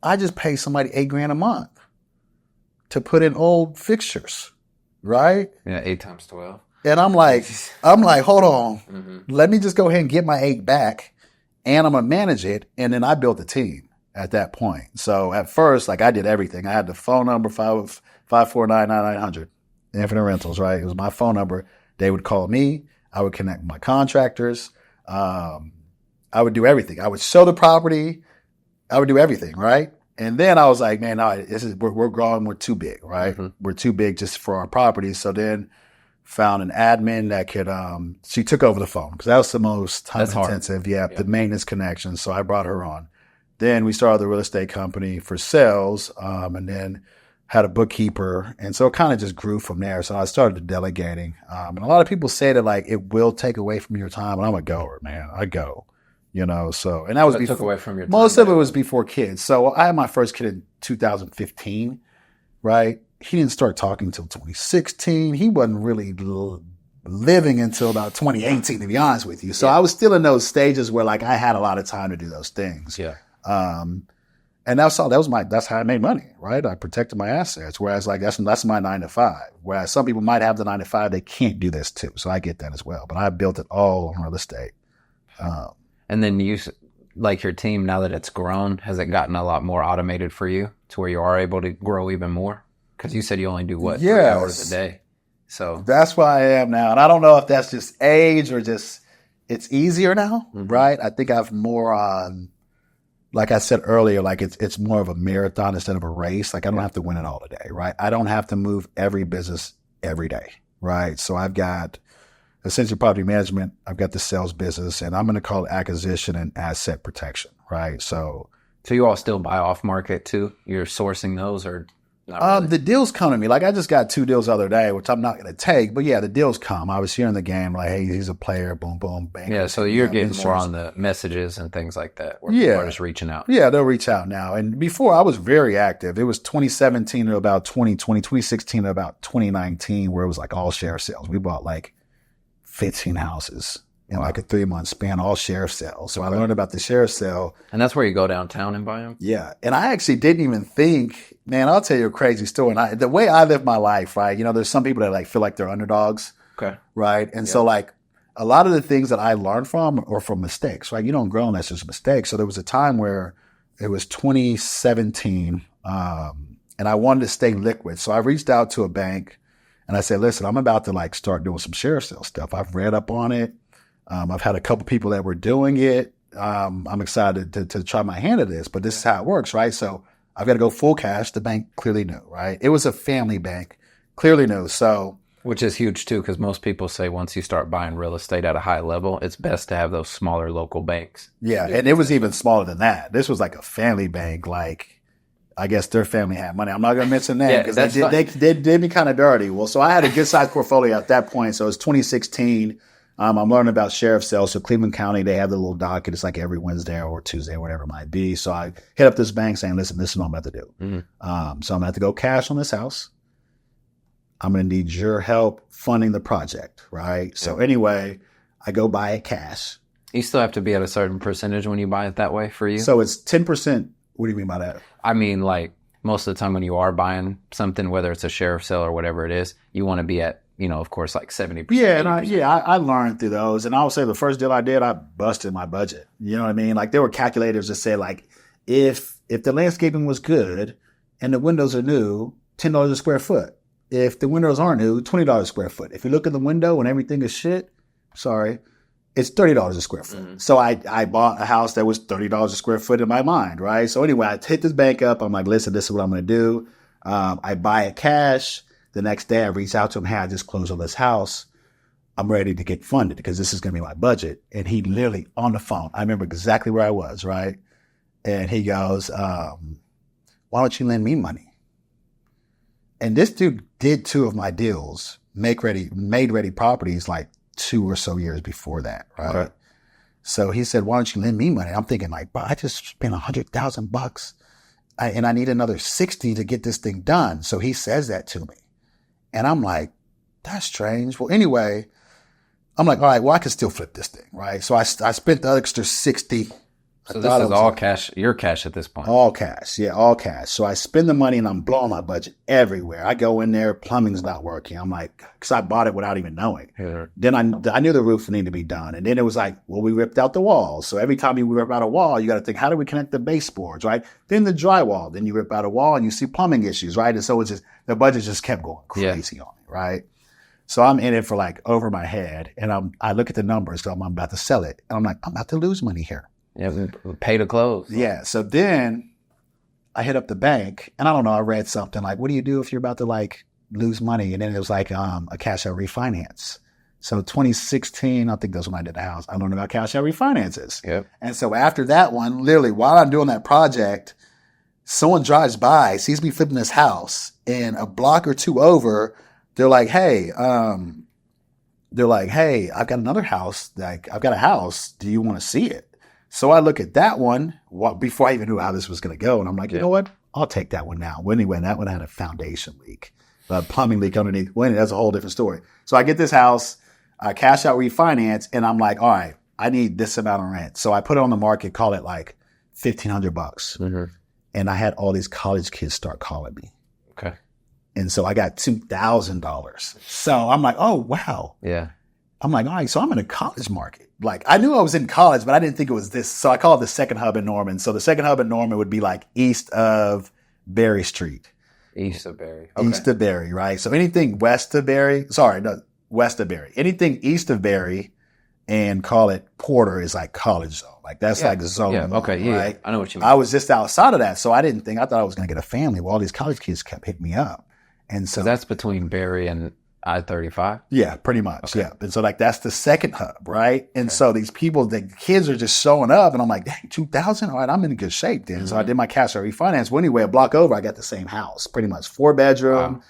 I just pay somebody $8,000 a month to put in old fixtures, right? Yeah, 8 times 12. And I'm like, hold on, let me just go ahead and get my 8 back, and I'm gonna manage it. And then I built a team at that point. So at first, like I did everything. I had the phone number 549-9900, Infinite Rentals, right? It was my phone number. They would call me. I would connect my contractors. I would do everything. I would show the property. I would do everything, right? And then I was like, man, no, we're growing. We're too big, right? Mm-hmm. We're too big just for our property. So then found an admin that could, she took over the phone because that was the most time intensive. Yeah, the maintenance connection. So I brought her on. Then we started the real estate company for sales, and then had a bookkeeper. And so it kind of just grew from there. So I started delegating. And a lot of people say that like it will take away from your time. And I'm a goer, man. I go. So, and that was before, took away from your time, most of it was before kids. So I had my first kid in 2015, right? He didn't start talking until 2016. He wasn't really living until about 2018, to be honest with you. So I was still in those stages where like I had a lot of time to do those things. Yeah. And that's how I made money, right? I protected my assets. Whereas like, that's my 9 to 5. Whereas some people might have the 9 to 5, they can't do this too. So I get that as well, but I built it all on real estate. And then like your team, now that it's grown, has it gotten a lot more automated for you to where you are able to grow even more? Because you said you only do 3 hours a day. So that's where I am now. And I don't know if that's just age or just it's easier now, right? I think I've more like I said earlier, like it's more of a marathon instead of a race. Like I don't have to win it all today, right? I don't have to move every business every day, right? So I've got essentially property management. I've got the sales business, and I'm going to call it acquisition and asset protection, right? So you all still buy off market too? You're sourcing those or not really? The deals come to me. Like I just got 2 deals the other day, which I'm not going to take, but yeah, the deals come. I was hearing the game, like, hey, he's a player, boom, boom, bang. Yeah, so you're getting more on the messages and things like that where people are just reaching out. Yeah, they'll reach out now. And before I was very active. It was 2017 to about 2020, 2016 to about 2019 where it was like all share sales. We bought like 15 houses in like a 3-month span, all share sales. So I learned about the share sale. And that's where you go downtown and buy them? Yeah. And I actually didn't even think, man, I'll tell you a crazy story. And the way I live my life, right? There's some people that like feel like they're underdogs. Okay. Right. And so like a lot of the things that I learned from are from mistakes, right? You don't grow unless there's mistakes. So there was a time where it was 2017, and I wanted to stay liquid. So I reached out to a bank and I said, listen, I'm about to like start doing some share sale stuff. I've read up on it. I've had a couple people that were doing it. I'm excited to try my hand at this, but this is how it works, right? So I've got to go full cash. The bank clearly knew, right? It was a family bank, clearly knew. So, which is huge too, because most people say once you start buying real estate at a high level, it's best to have those smaller local banks. Yeah, and it was even smaller than that. This was like a family bank, like I guess their family had money. I'm not going to mention that because they did me kind of dirty. Well, so I had a good sized portfolio at that point. So it was 2016. I'm learning about sheriff sales. So Cleveland County, they have the little docket. It's like every Wednesday or Tuesday, whatever it might be. So I hit up this bank saying, listen, this is what I'm about to do. Mm-hmm. So I'm going to have to go cash on this house. I'm going to need your help funding the project, right? Yeah. So anyway, I go buy it cash. You still have to be at a certain percentage when you buy it that way for you? So it's 10%. What do you mean by that? I mean, like most of the time when you are buying something, whether it's a sheriff sale or whatever it is, you want to be at, of course, like 70%. Yeah, and I learned through those. And I would say the first deal I did, I busted my budget. You know what I mean? Like there were calculators that said like, if the landscaping was good and the windows are new, $10 a square foot. If the windows aren't new, $20 a square foot. If you look at the window and everything is shit, it's $30 a square foot. Mm-hmm. So I bought a house that was $30 a square foot in my mind, right? So anyway, I hit this bank up. I'm like, listen, this is what I'm going to do. I buy it cash. The next day I reach out to him, hey, I just closed on this house. I'm ready to get funded because this is going to be my budget. And he literally on the phone, I remember exactly where I was, right? And he goes, why don't you lend me money? And this dude did 2 of my deals, made ready properties like 2 or so years before that, right? Okay. So he said, why don't you lend me money? I'm thinking like, bro, I just spent $100,000 and I need another 60 to get this thing done. So he says that to me. And I'm like, that's strange. Well, anyway, I'm like, all right, well, I can still flip this thing, right? So I spent the extra 60. So this is all cash, your cash at this point? All cash, yeah, all cash. So I spend the money and I'm blowing my budget everywhere. I go in there, plumbing's not working. I'm like, because I bought it without even knowing. Yeah. Then I knew the roof needed to be done. And then it was like, well, we ripped out the walls. So every time you rip out a wall, you got to think, how do we connect the baseboards, right? Then the drywall. Then you rip out a wall and you see plumbing issues, right? And so it's just, the budget just kept going crazy on me, right? So I'm in it for like over my head, and I look at the numbers, so I'm about to sell it, and I'm like, I'm about to lose money here. Yeah, pay to close. Yeah. So then I hit up the bank, and I don't know, I read something like, what do you do if you're about to like lose money? And then it was like a cash out refinance. So 2016, I think that's when I did the house. I learned about cash out refinances. Yep. And so after that one, literally while I'm doing that project, someone drives by, sees me flipping this house, and a block or two over, they're like, hey, I've got another house. Like, I've got a house. Do you want to see it? So I look at that one before I even knew how this was going to go. And I'm like, you know what? I'll take that one now. Well, anyway, that one had a foundation leak, a plumbing leak underneath. Well, anyway, that's a whole different story. So I get this house, cash out refinance, and I'm like, all right, I need this amount of rent. So I put it on the market, call it like $1,500. Mm-hmm. And I had all these college kids start calling me. Okay. And so I got $2,000. So I'm like, oh, wow. Yeah. I'm like, all right, so I'm in a college market. Like, I knew I was in college, but I didn't think it was this. So I call it the second hub in Norman. So the second hub in Norman would be like east of Berry Street. East of Berry. Okay. East of Berry, right? So anything west of Berry, west of Berry. Anything east of Berry and call it Porter is like college zone. Like that's like zone. Yeah. Okay. Yeah. Right? I know what you mean. I was just outside of that. So I thought I was going to get a family. Well, all these college kids kept hitting me up. And so that's between Berry and I-35? Yeah, pretty much. Okay. Yeah. And so like that's the second hub, right? And so these people, the kids are just showing up and I'm like, dang, 2,000? All right, I'm in good shape then. Mm-hmm. So I did my cash out refinance. Well, anyway, a block over, I got the same house, pretty much 4-bedroom,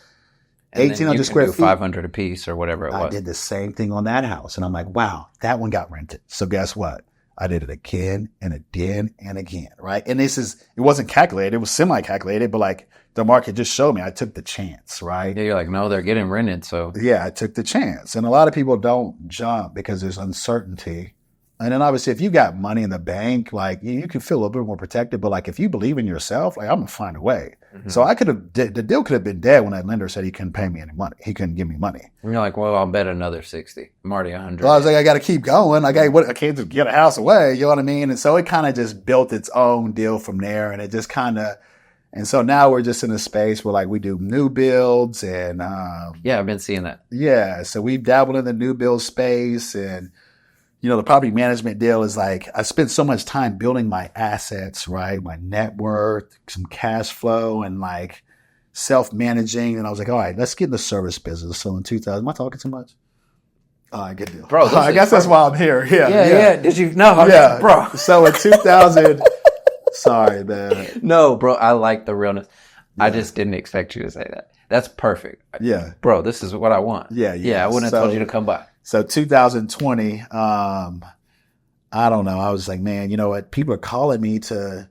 1,800 square feet. 500 a piece or whatever it was. I did the same thing on that house. And I'm like, wow, that one got rented. So guess what? I did it again and again and again, right? And it wasn't calculated. It was semi-calculated, but like the market just showed me I took the chance, right? Yeah, you're like, no, they're getting rented. So yeah, I took the chance. And a lot of people don't jump because there's uncertainty. And then obviously if you got money in the bank, like you can feel a little bit more protected. But like if you believe in yourself, like I'm going to find a way. Mm-hmm. So the deal could have been dead when that lender said he couldn't pay me any money. He couldn't give me money. And you're like, well, I'll bet another 60. I'm already 100. Well, I was like, I got to keep going. I can't just get a house away. You know what I mean? And so it kind of just built its own deal from there. And it just and so now we're just in a space where like we do new builds and yeah, I've been seeing that. Yeah, so we've dabbled in the new build space, and the property management deal is like I spent so much time building my assets, right? My net worth, some cash flow, and like self-managing. And I was like, all right, let's get in the service business. So in 2000, am I talking too much? All right, good deal. Bro, I guess that's why I'm here. Yeah. Did you know? Yeah. Bro. So in 2000, sorry, man. No, bro, I like the realness. Yeah. I just didn't expect you to say that. That's perfect. Yeah. Bro, this is what I want. Yeah, I wouldn't have told you to come by. So 2020, I don't know. I was like, man, you know what? People are calling me to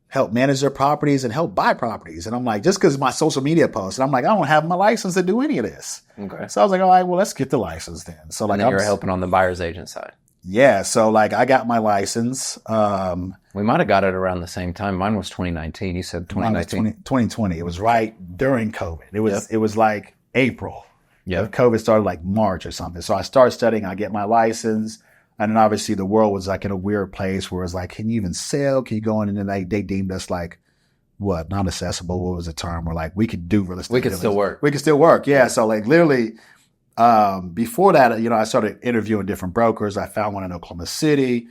help manage their properties and help buy properties. And I'm like, just because my social media posts, and I'm like, I don't have my license to do any of this. Okay. So I was like, all right, well, let's get the license then. So like, you're helping on the buyer's agent side. Yeah. So like I got my license. We might have got it around the same time. Mine was 2019. You said 2019. 2020. It was right during COVID. It was like April. Yeah. COVID started like March or something. So I started studying. I get my license. And then obviously the world was like in a weird place where it's like, can you even sell? Can you go in? And then they deemed us like, what, not accessible. What was the term? Where like we could do real estate. We could still work. We could still work. Yeah. So like literally, before that, I started interviewing different brokers. I found one in Oklahoma City.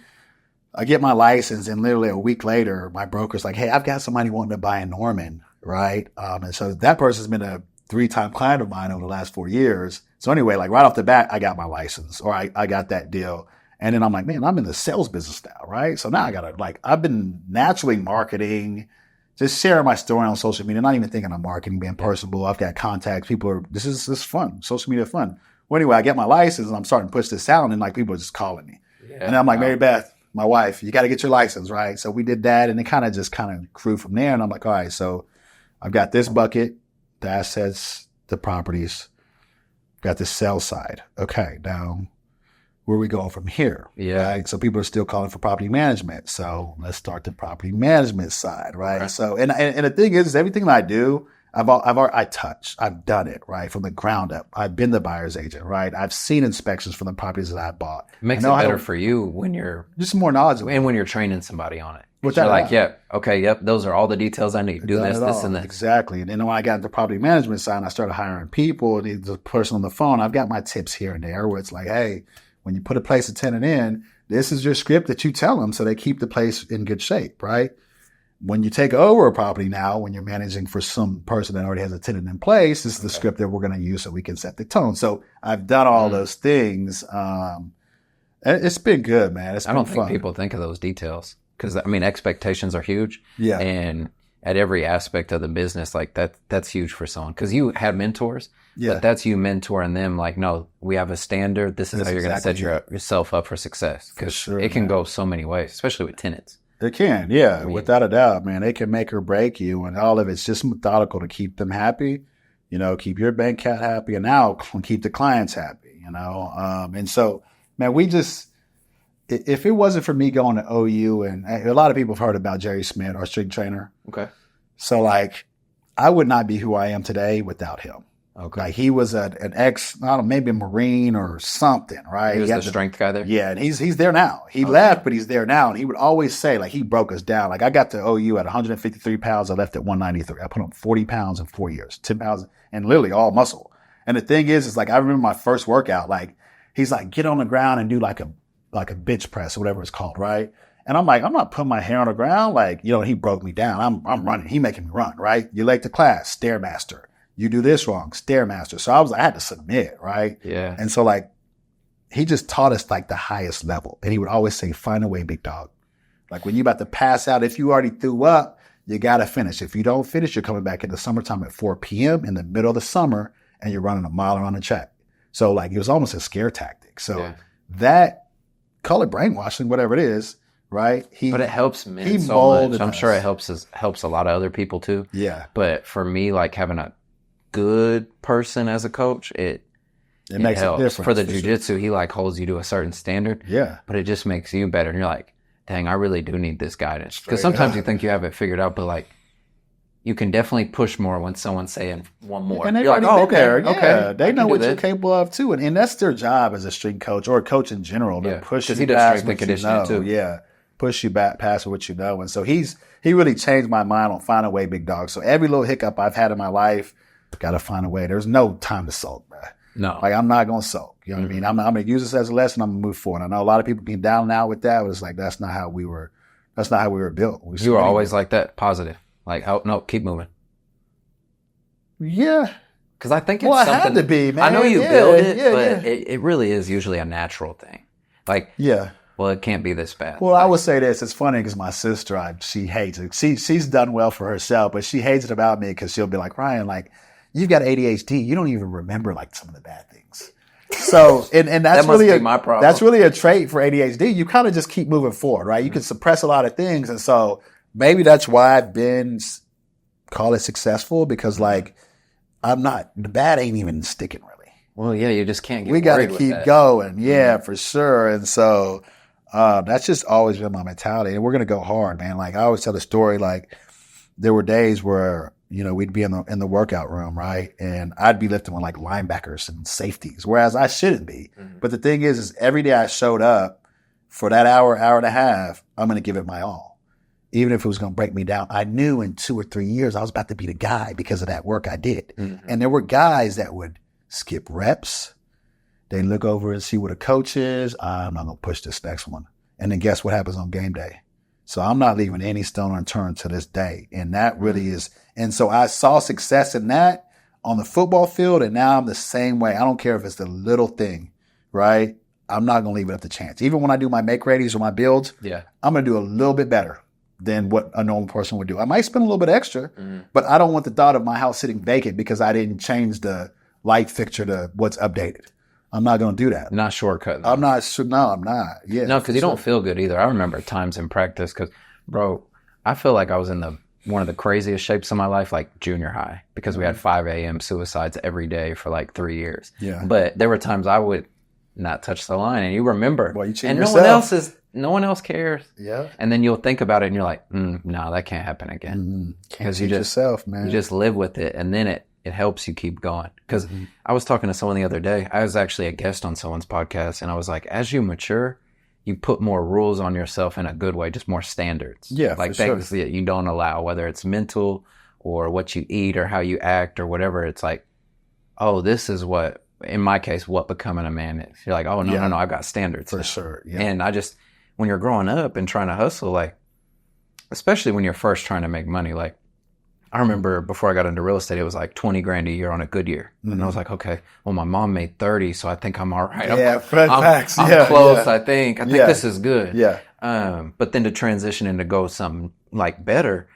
I get my license, and literally a week later, my broker's like, hey, I've got somebody wanting to buy in Norman, right? And so that person's been a 3-time client of mine over the last 4 years. So anyway, like right off the bat, I got my license, or I got that deal. And then I'm like, man, I'm in the sales business now, right? So now I gotta I've been naturally marketing, just sharing my story on social media, not even thinking of marketing, being personable. I've got contacts. This is fun. Social media fun. Well, anyway, I get my license and I'm starting to push this out, and like people are just calling me. Yeah, and I'm like, Mary Beth, my wife, you got to get your license, right? So we did that, and it kind of grew from there. And I'm like, all right, so I've got this bucket, the assets, the properties, got the sell side. Okay, now where are we going from here? Yeah. Right? So people are still calling for property management. So let's start the property management side, right? Okay. So, and the thing is everything that I do, I've done it, right? From the ground up. I've been the buyer's agent, right? I've seen inspections for the properties that I bought. It makes it better for you when you're just more knowledgeable. And when you're training somebody on it. They're like, yep, okay, yep, those are all the details I need. Do this, and this. Exactly. And then when I got into property management side, and I started hiring people, the person on the phone, I've got my tips here and there where it's like, hey, when you put a place a tenant in, this is your script that you tell them so they keep the place in good shape, right? When you take over a property now, when you're managing for some person that already has a tenant in place, this is the script that we're going to use so we can set the tone. So I've done all those things. It's been good, man. I don't think people think of those details because, I mean, expectations are huge. Yeah. And at every aspect of the business, like that's huge for someone because you have mentors. Yeah. But that's you mentoring them like, no, we have a standard. This is how you're going to set yourself up for success because it can go so many ways, especially with tenants. It can, yeah, without a doubt, man. They can make or break you, and all of it's just methodical to keep them happy, keep your bank account happy, and now keep the clients happy, And so, man, if it wasn't for me going to OU, and a lot of people have heard about Jerry Smith, our strength trainer. Okay. So, I would not be who I am today without him. Okay. He was an ex, I don't know, maybe a Marine or something, right? He was the strength guy there? Yeah, and he's there now. He left, but he's there now. And he would always say, he broke us down. I got to OU at 153 pounds. I left at 193. I put on 40 pounds in 4 years, 10 pounds, and literally all muscle. And the thing is I remember my first workout, he's like, get on the ground and do like a bench press or whatever it's called, right? And I'm like, I'm not putting my hair on the ground. He broke me down. I'm running. He making me run, right? You late to class, Stairmaster. You do this wrong, Stairmaster. So I had to submit, right? Yeah. And so he just taught us the highest level. And he would always say, find a way, big dog. When you about to pass out, if you already threw up, you got to finish. If you don't finish, you're coming back in the summertime at 4 p.m. in the middle of the summer and you're running a mile around the track. So it was almost a scare tactic. So that, call it brainwashing, whatever it is, right? But it helps men so much. I'm sure it helps a lot of other people too. Yeah. But for me, having a good person as a coach, it makes helps. A difference. For the jiu-jitsu, he holds you to a certain standard. Yeah. But it just makes you better. And you're like, dang, I really do need this guidance. Because sometimes you think you have it figured out, but you can definitely push more when someone's saying one more. And they've already been there. Yeah. Okay. They know what you're capable of too. And that's their job as a strength coach or a coach in general to push you past what you know. Too. Yeah. Push you back past what you know. And so he really changed my mind on find a way, big dog. So every little hiccup I've had in my life, got to find a way. There's no time to sulk, man. No. I'm not going to sulk. You know what I mean? I'm going to use this as a lesson. I'm going to move forward. I know a lot of people being down and out with that, but it's that's not how we were built. You were always like that, positive. No, keep moving. Yeah. Because I think it's something. It had to be, man. I know you build it, but it really is usually a natural thing. Yeah. Well, it can't be this bad. Well, I would say this. It's funny because my sister, she hates it. She's done well for herself, but she hates it about me because she'll be like, Ryan, you've got ADHD. You don't even remember some of the bad things. So, and that's that really my problem. That's really a trait for ADHD. You kind of just keep moving forward, right? You can suppress a lot of things. And so maybe that's why I've been, call it successful because I'm not, the bad ain't even sticking really. Well, yeah, you just can't get We got to keep going. Yeah, for sure. And so, that's just always been my mentality. And we're going to go hard, man. I always tell the story, there were days where, we'd be in the workout room, right? And I'd be lifting with linebackers and safeties, whereas I shouldn't be. Mm-hmm. But the thing is every day I showed up for that hour and a half, I'm going to give it my all. Even if it was going to break me down, I knew in 2 or 3 years I was about to be the guy because of that work I did. Mm-hmm. And there were guys that would skip reps. They look over and see what a coach is. I'm not going to push this next one. And then guess what happens on game day? So I'm not leaving any stone unturned to this day. And that really is. And so I saw success in that on the football field. And now I'm the same way. I don't care if it's the little thing, right? I'm not going to leave it up to chance. Even when I do my make readies or my builds, I'm going to do a little bit better than what a normal person would do. I might spend a little bit extra, but I don't want the thought of my house sitting vacant because I didn't change the light fixture to what's updated. I'm not going to do that. Not shortcut. I'm not. No, I'm not. Yeah. No, because you don't feel good either. I remember times in practice because, bro, I feel like I was in one of the craziest shapes of my life, junior high, because we had 5 a.m. suicides every day for 3 years. Yeah. But there were times I would not touch the line, and you remember. Well, you cheat and yourself. no one else cares. Yeah. And then you'll think about it, and you're like, no, that can't happen again. Because you just yourself, man. You just live with it, and then it helps you keep going. Because I was talking to someone the other day. I was actually a guest on someone's podcast, and I was like, as you mature, you put more rules on yourself in a good way, just more standards. Yeah, like for things sure. that you don't allow, whether it's mental or what you eat or how you act or whatever. It's like, oh, this is what, in my case, what becoming a man is. You're like, oh, no, I've got standards. For now. sure. Yeah. And when you're growing up and trying to hustle, like, especially when you're first trying to make money, like, I remember before I got into real estate, it was like 20 grand a year on a good year. Mm-hmm. And I was like, okay, well, my mom made 30, so I think I'm all right. Yeah, facts. I'm close, I think. I think this is good. Yeah. But then to transition and to go something like better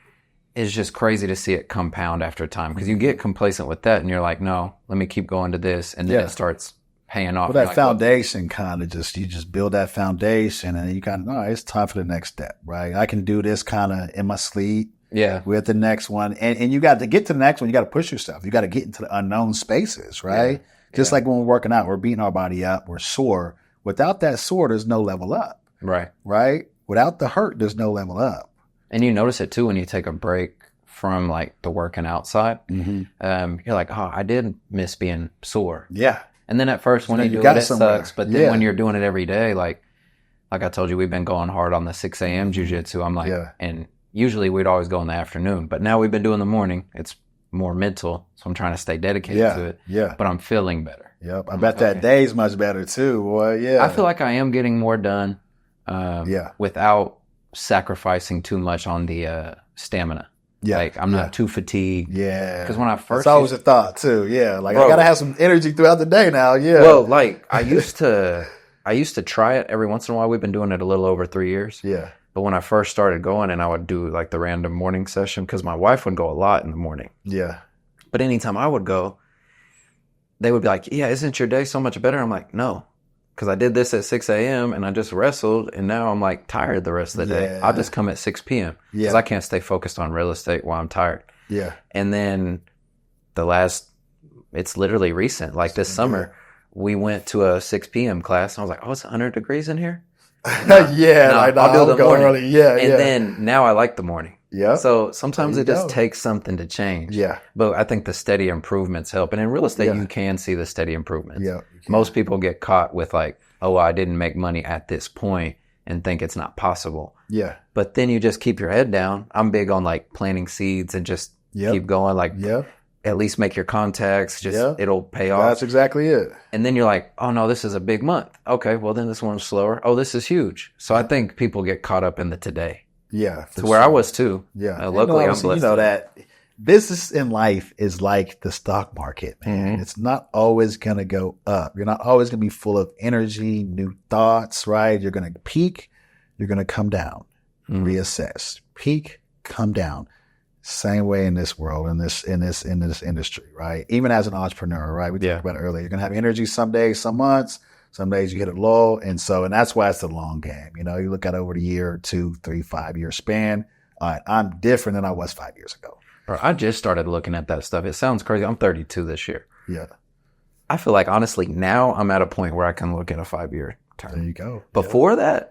is just crazy to see it compound after time, because you get complacent with that and you're like, no, let me keep going to this. And then it starts paying off. Well, that foundation kind of you just build that foundation, and you kind of, all right, it's time for the next step, right? I can do this kind of in my sleep. Yeah. With the next one. And you got to get to the next one. You got to push yourself. You got to get into the unknown spaces, right? Yeah. Just like when we're working out, we're beating our body up. We're sore. Without that sore, there's no level up. Right. Right. Without the hurt, there's no level up. And you notice it too when you take a break from like the working outside. Mm-hmm. You're like, oh, I did miss being sore. Yeah. And then at first when you do it, it sucks. But then when you're doing it every day, like I told you, we've been going hard on the 6 a.m. jiu-jitsu. I'm like, and usually we'd always go in the afternoon, but now we've been doing the morning. It's more mental, so I'm trying to stay dedicated to it. Yeah. But I'm feeling better. Yep. I bet that day's much better too, boy. Yeah. I feel like I am getting more done without sacrificing too much on the stamina. Yeah. Like I'm not too fatigued. Yeah. Because when I first... That's always a thought too. Yeah. Like I got to have some energy throughout the day now. Yeah. Well, like I used to try it every once in a while. We've been doing it a little over 3 years. Yeah. But when I first started going, and I would do like the random morning session, because my wife would go a lot in the morning. Yeah. But anytime I would go, they would be like, yeah, isn't your day so much better? I'm like, no, because I did this at 6 a.m. and I just wrestled, and now I'm like tired the rest of the day. I'll just come at 6 p.m. because I can't stay focused on real estate while I'm tired. Yeah. And then it's literally recent, like this summer, we went to a 6 p.m. class, and I was like, oh, it's 100 degrees in here? I'll do the morning. Early. Yeah, and then now I like the morning. Yeah. So sometimes it just takes something to change. Yeah. But I think the steady improvements help. And in real estate, you can see the steady improvements. Yeah. Most people get caught with like, oh, I didn't make money at this point and think it's not possible. Yeah. But then you just keep your head down. I'm big on like planting seeds and just keep going. Like, at least make your contacts. It'll pay off. That's exactly it. And then you're like, oh no, this is a big month. Okay, well then this one's slower. Oh, this is huge. So I think people get caught up in the today. Yeah. To where I was too. Yeah. Luckily, I'm blessed. You know that business in life is like the stock market, man. Mm-hmm. It's not always going to go up. You're not always going to be full of energy, new thoughts, right? You're going to peak. You're going to come down, reassess, peak, come down. Same way in this world, in this industry, right? Even as an entrepreneur, right? We talked about it earlier. You're gonna have energy some days, some months, some days you hit a lull, and that's why it's the long game. You know, you look at over the year, 2, 3, 5 year span. All right, I'm different than I was 5 years ago. Bro, I just started looking at that stuff. It sounds crazy. I'm 32 this year. Yeah. I feel like honestly now I'm at a point where I can look at a 5-year term. There you go. Before that,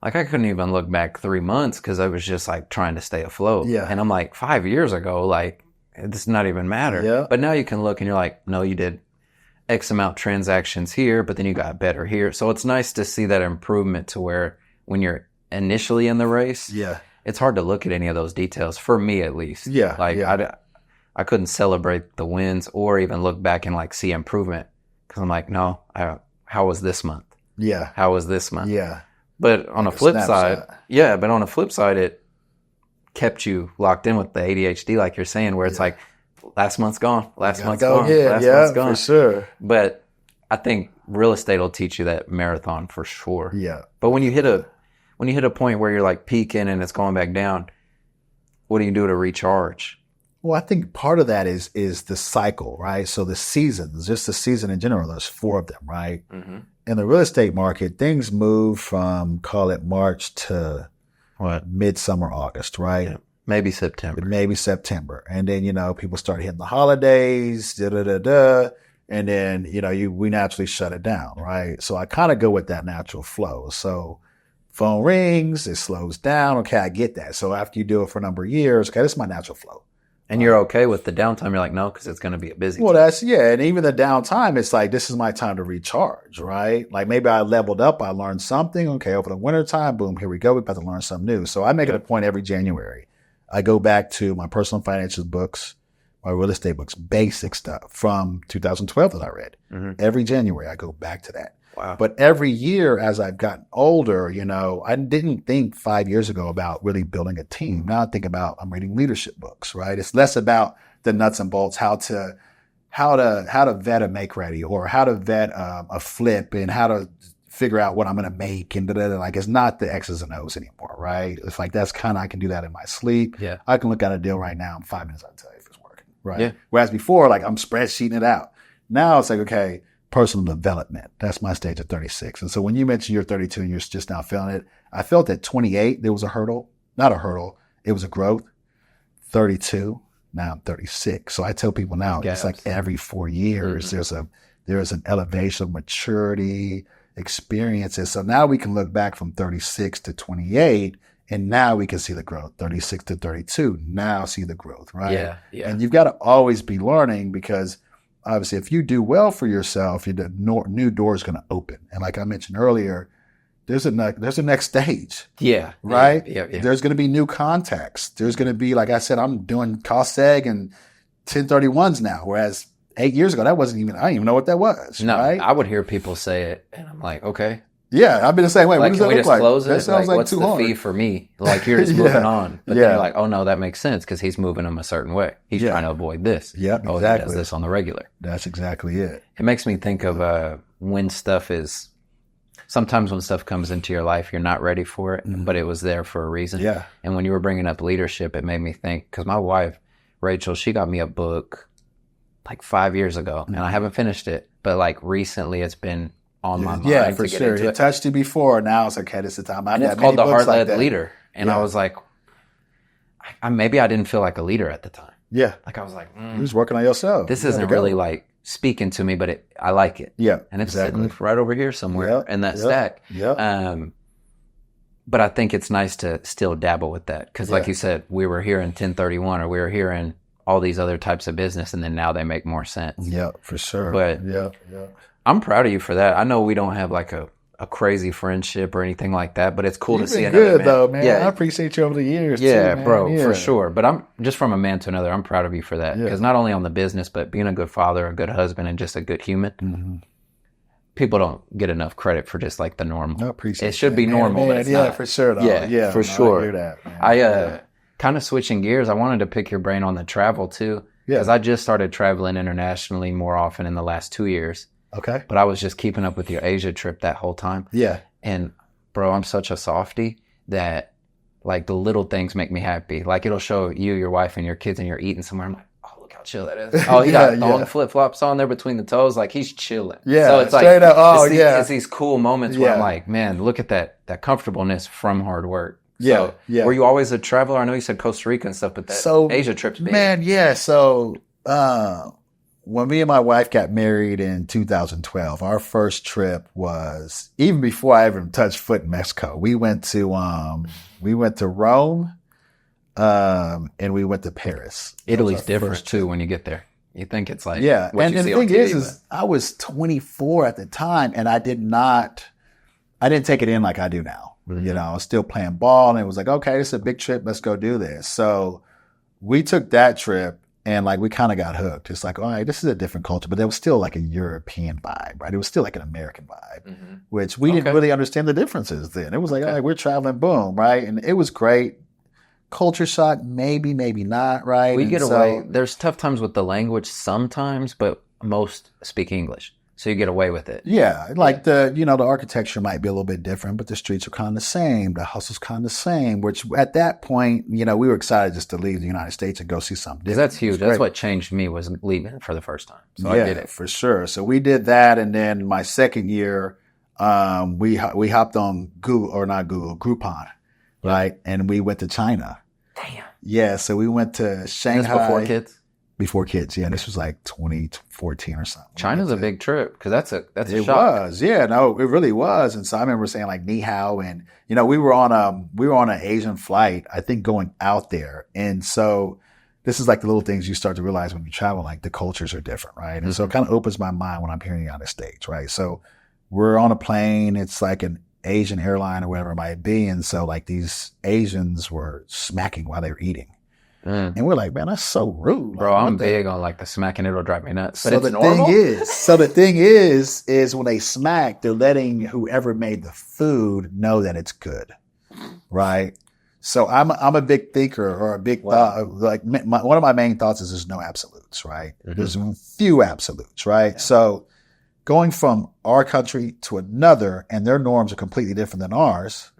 like I couldn't even look back 3 months because I was just like trying to stay afloat. Yeah. And I'm like 5 years ago, like it does not even matter. Yeah. But now you can look and you're like, no, you did X amount transactions here, but then you got better here. So it's nice to see that improvement to where when you're initially in the race, it's hard to look at any of those details for me at least. Yeah. Like I couldn't celebrate the wins or even look back and like see improvement because I'm like, no, how was this month? Yeah. How was this month? Yeah. But on a flip side, it kept you locked in with the ADHD, like you're saying, where it's like, last month's gone, last month's gone, last month's gone. For sure. But I think real estate will teach you that marathon for sure. Yeah. But when you hit a point where you're like peaking and it's going back down, what do you do to recharge? Well, I think part of that is the cycle, right? So the seasons, just the season in general, there's 4 of them, right? Mm-hmm. In the real estate market, things move from, call it March to midsummer, August, right? Yeah. Maybe September. And then, people start hitting the holidays, and then, we naturally shut it down, right? So I kind of go with that natural flow. So phone rings, it slows down. Okay, I get that. So after you do it for a number of years, okay, this is my natural flow. And you're okay with the downtime. You're like, no, because it's going to be a busy Well, time. and even the downtime, it's like, this is my time to recharge, right? Like maybe I leveled up, I learned something. Okay, over the winter time, boom, here we go. We're about to learn something new. So I make it a point every January. I go back to my personal financial books, my real estate books, basic stuff from 2012 that I read. Every January, I go back to that. Wow. But every year as I've gotten older, I didn't think 5 years ago about really building a team. Now I think about, I'm reading leadership books, right? It's less about the nuts and bolts, how to vet a make ready, or how to vet a flip, and how to figure out what I'm going to make. And like, it's not the X's and O's anymore, right? It's like, that's kind of, I can do that in my sleep. Yeah. I can look at a deal right now in 5 minutes. I'll tell you if it's working, right? Yeah. Whereas before, like, I'm spreadsheeting it out. Now it's like, okay, personal development. That's my stage at 36. And so when you mentioned you're 32 and you're just now feeling it, I felt at 28, there was a hurdle, not a hurdle. It was a growth. 32. Now I'm 36. So I tell people now, it's like every 4 years, there's an elevation of maturity, experiences. So now we can look back from 36 to 28, and now we can see the growth. 36 to 32, now see the growth, right? Yeah. And you've got to always be learning, because obviously if you do well for yourself, the new door is going to open. And like I mentioned earlier, there's a next stage. Yeah. Right? Yeah. There's going to be new contacts. There's going to be, like I said, I'm doing cost seg and 1031s now, whereas 8 years ago, I didn't even know what that was. No, right? I would hear people say it, and I'm like, okay. Yeah, I've been the same way. Like, what does that look like? Close it? That sounds like what's too the hard. fee for me? Like, you're just moving on. But then you're like, oh, no, that makes sense, because he's moving them a certain way. He's trying to avoid this. Yep, oh, exactly. he does this on the regular. That's exactly it. It makes me think of when stuff is, sometimes when stuff comes into your life, you're not ready for it, but it was there for a reason. Yeah. And when you were bringing up leadership, it made me think, because my wife, Rachel, she got me a book like 5 years ago, and I haven't finished it, but like recently it's been on my mind. Yeah, for sure. It touched you before. Now it's like, okay, this is the time. It's called The Heart-Led Leader. And I was like, maybe I didn't feel like a leader at the time. Yeah. Like I was like, you was working on yourself. This isn't really like speaking to me, but I like it. Yeah. And it's sitting right over here somewhere in that stack. Yeah. But I think it's nice to still dabble with that. Because like you said, we were here in 1031, or we were here in all these other types of business, and then now they make more sense. Yeah, for sure. But I'm proud of you for that. I know we don't have like a crazy friendship or anything like that, but it's cool to see another good man. Though, man. Yeah. I appreciate you over the years. Yeah, too, bro, for sure. But I'm just, from a man to another, I'm proud of you for that. Because not only on the business, but being a good father, a good husband, and just a good human. Mm-hmm. People don't get enough credit for just like the normal. I appreciate it. Should be normal, but it's not. For sure. Though. Yeah, for sure. I hear that, man. Kind of switching gears, I wanted to pick your brain on the travel too. Because I just started traveling internationally more often in the last 2 years. Okay. But I was just keeping up with your Asia trip that whole time. Yeah. And bro, I'm such a softie that like the little things make me happy. Like it'll show you, your wife, and your kids, and you're eating somewhere. I'm like, oh, look how chill that is. Oh, he got thong flip-flops on there between the toes. Like he's chilling. Yeah. So it's like, up. Oh, it's these cool moments where I'm like, man, look at that comfortableness from hard work. So, were you always a traveler? I know you said Costa Rica and stuff, but that Asia trip's big. Man, yeah. So when me and my wife got married in 2012, our first trip was, even before I even touched foot in Mexico, we went to Rome, and we went to Paris. Italy's different too when you get there. You think it's like and the thing is I was 24 at the time, and I didn't take it in like I do now. Mm-hmm. I was still playing ball, and it was like, okay, this is a big trip. Let's go do this. So we took that trip, and like we kind of got hooked. It's like, all right, this is a different culture, but there was still like a European vibe, right? It was still like an American vibe, which we didn't really understand the differences then. It was like, all right, we're traveling, boom, right? And it was great. Culture shock, maybe not, right? We get away. There's tough times with the language sometimes, but most speak English. So you get away with it. Yeah. Like the architecture might be a little bit different, but the streets are kind of the same. The hustle's kind of the same, which at that point, we were excited just to leave the United States and go see something different. That's huge. That's what changed me, was leaving for the first time. So I did it. For sure. So we did that. And then my second year, we hopped on Groupon, right? And we went to China. Damn. Yeah. So we went to Shanghai. That's before kids? Before kids, yeah. This was like 2014 or something. China's a big trip, because that's a shock. It was, yeah. No, it really was. And so I remember saying like ni hao, and we were on an Asian flight, I think, going out there, and so this is like the little things you start to realize when you travel, like the cultures are different, right? And so it kind of opens my mind when I'm hearing you on the stage, right? So we're on a plane. It's like an Asian airline or whatever it might be. And so like these Asians were smacking while they were eating. And we're like, man, that's so rude. Bro, I'm big on like the smacking. It'll drive me nuts. But so it's normal. The thing is when they smack, they're letting whoever made the food know that it's good, right? So I'm a big thinker or a big thought. Like one of my main thoughts is there's no absolutes, right? There's few absolutes, right? Yeah. So going from our country to another, and their norms are completely different than ours,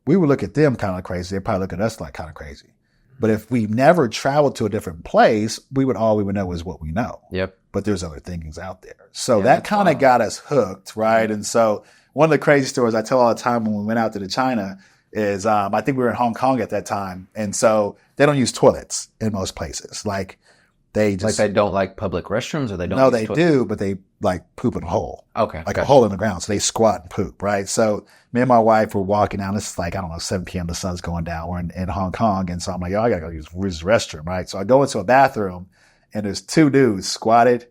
we would look at them kind of crazy. They'd probably look at us like kind of crazy. But if we never traveled to a different place, all we would know is what we know. Yep. But there's other thinkings out there. So that kind of got us hooked, right? And so one of the crazy stories I tell all the time when we went out to China is I think we were in Hong Kong at that time. And so they don't use toilets in most places. Like they just... Like they don't like public restrooms or they don't No, they do, but they like poop in a hole. Okay. Like a hole in the ground. So they squat and poop, right? So me and my wife were walking down. It's like, I don't know, 7 p.m. The sun's going down. We're in Hong Kong. And so I'm like, yo, I got to go use the restroom, right? So I go into a bathroom and there's 2 dudes squatted,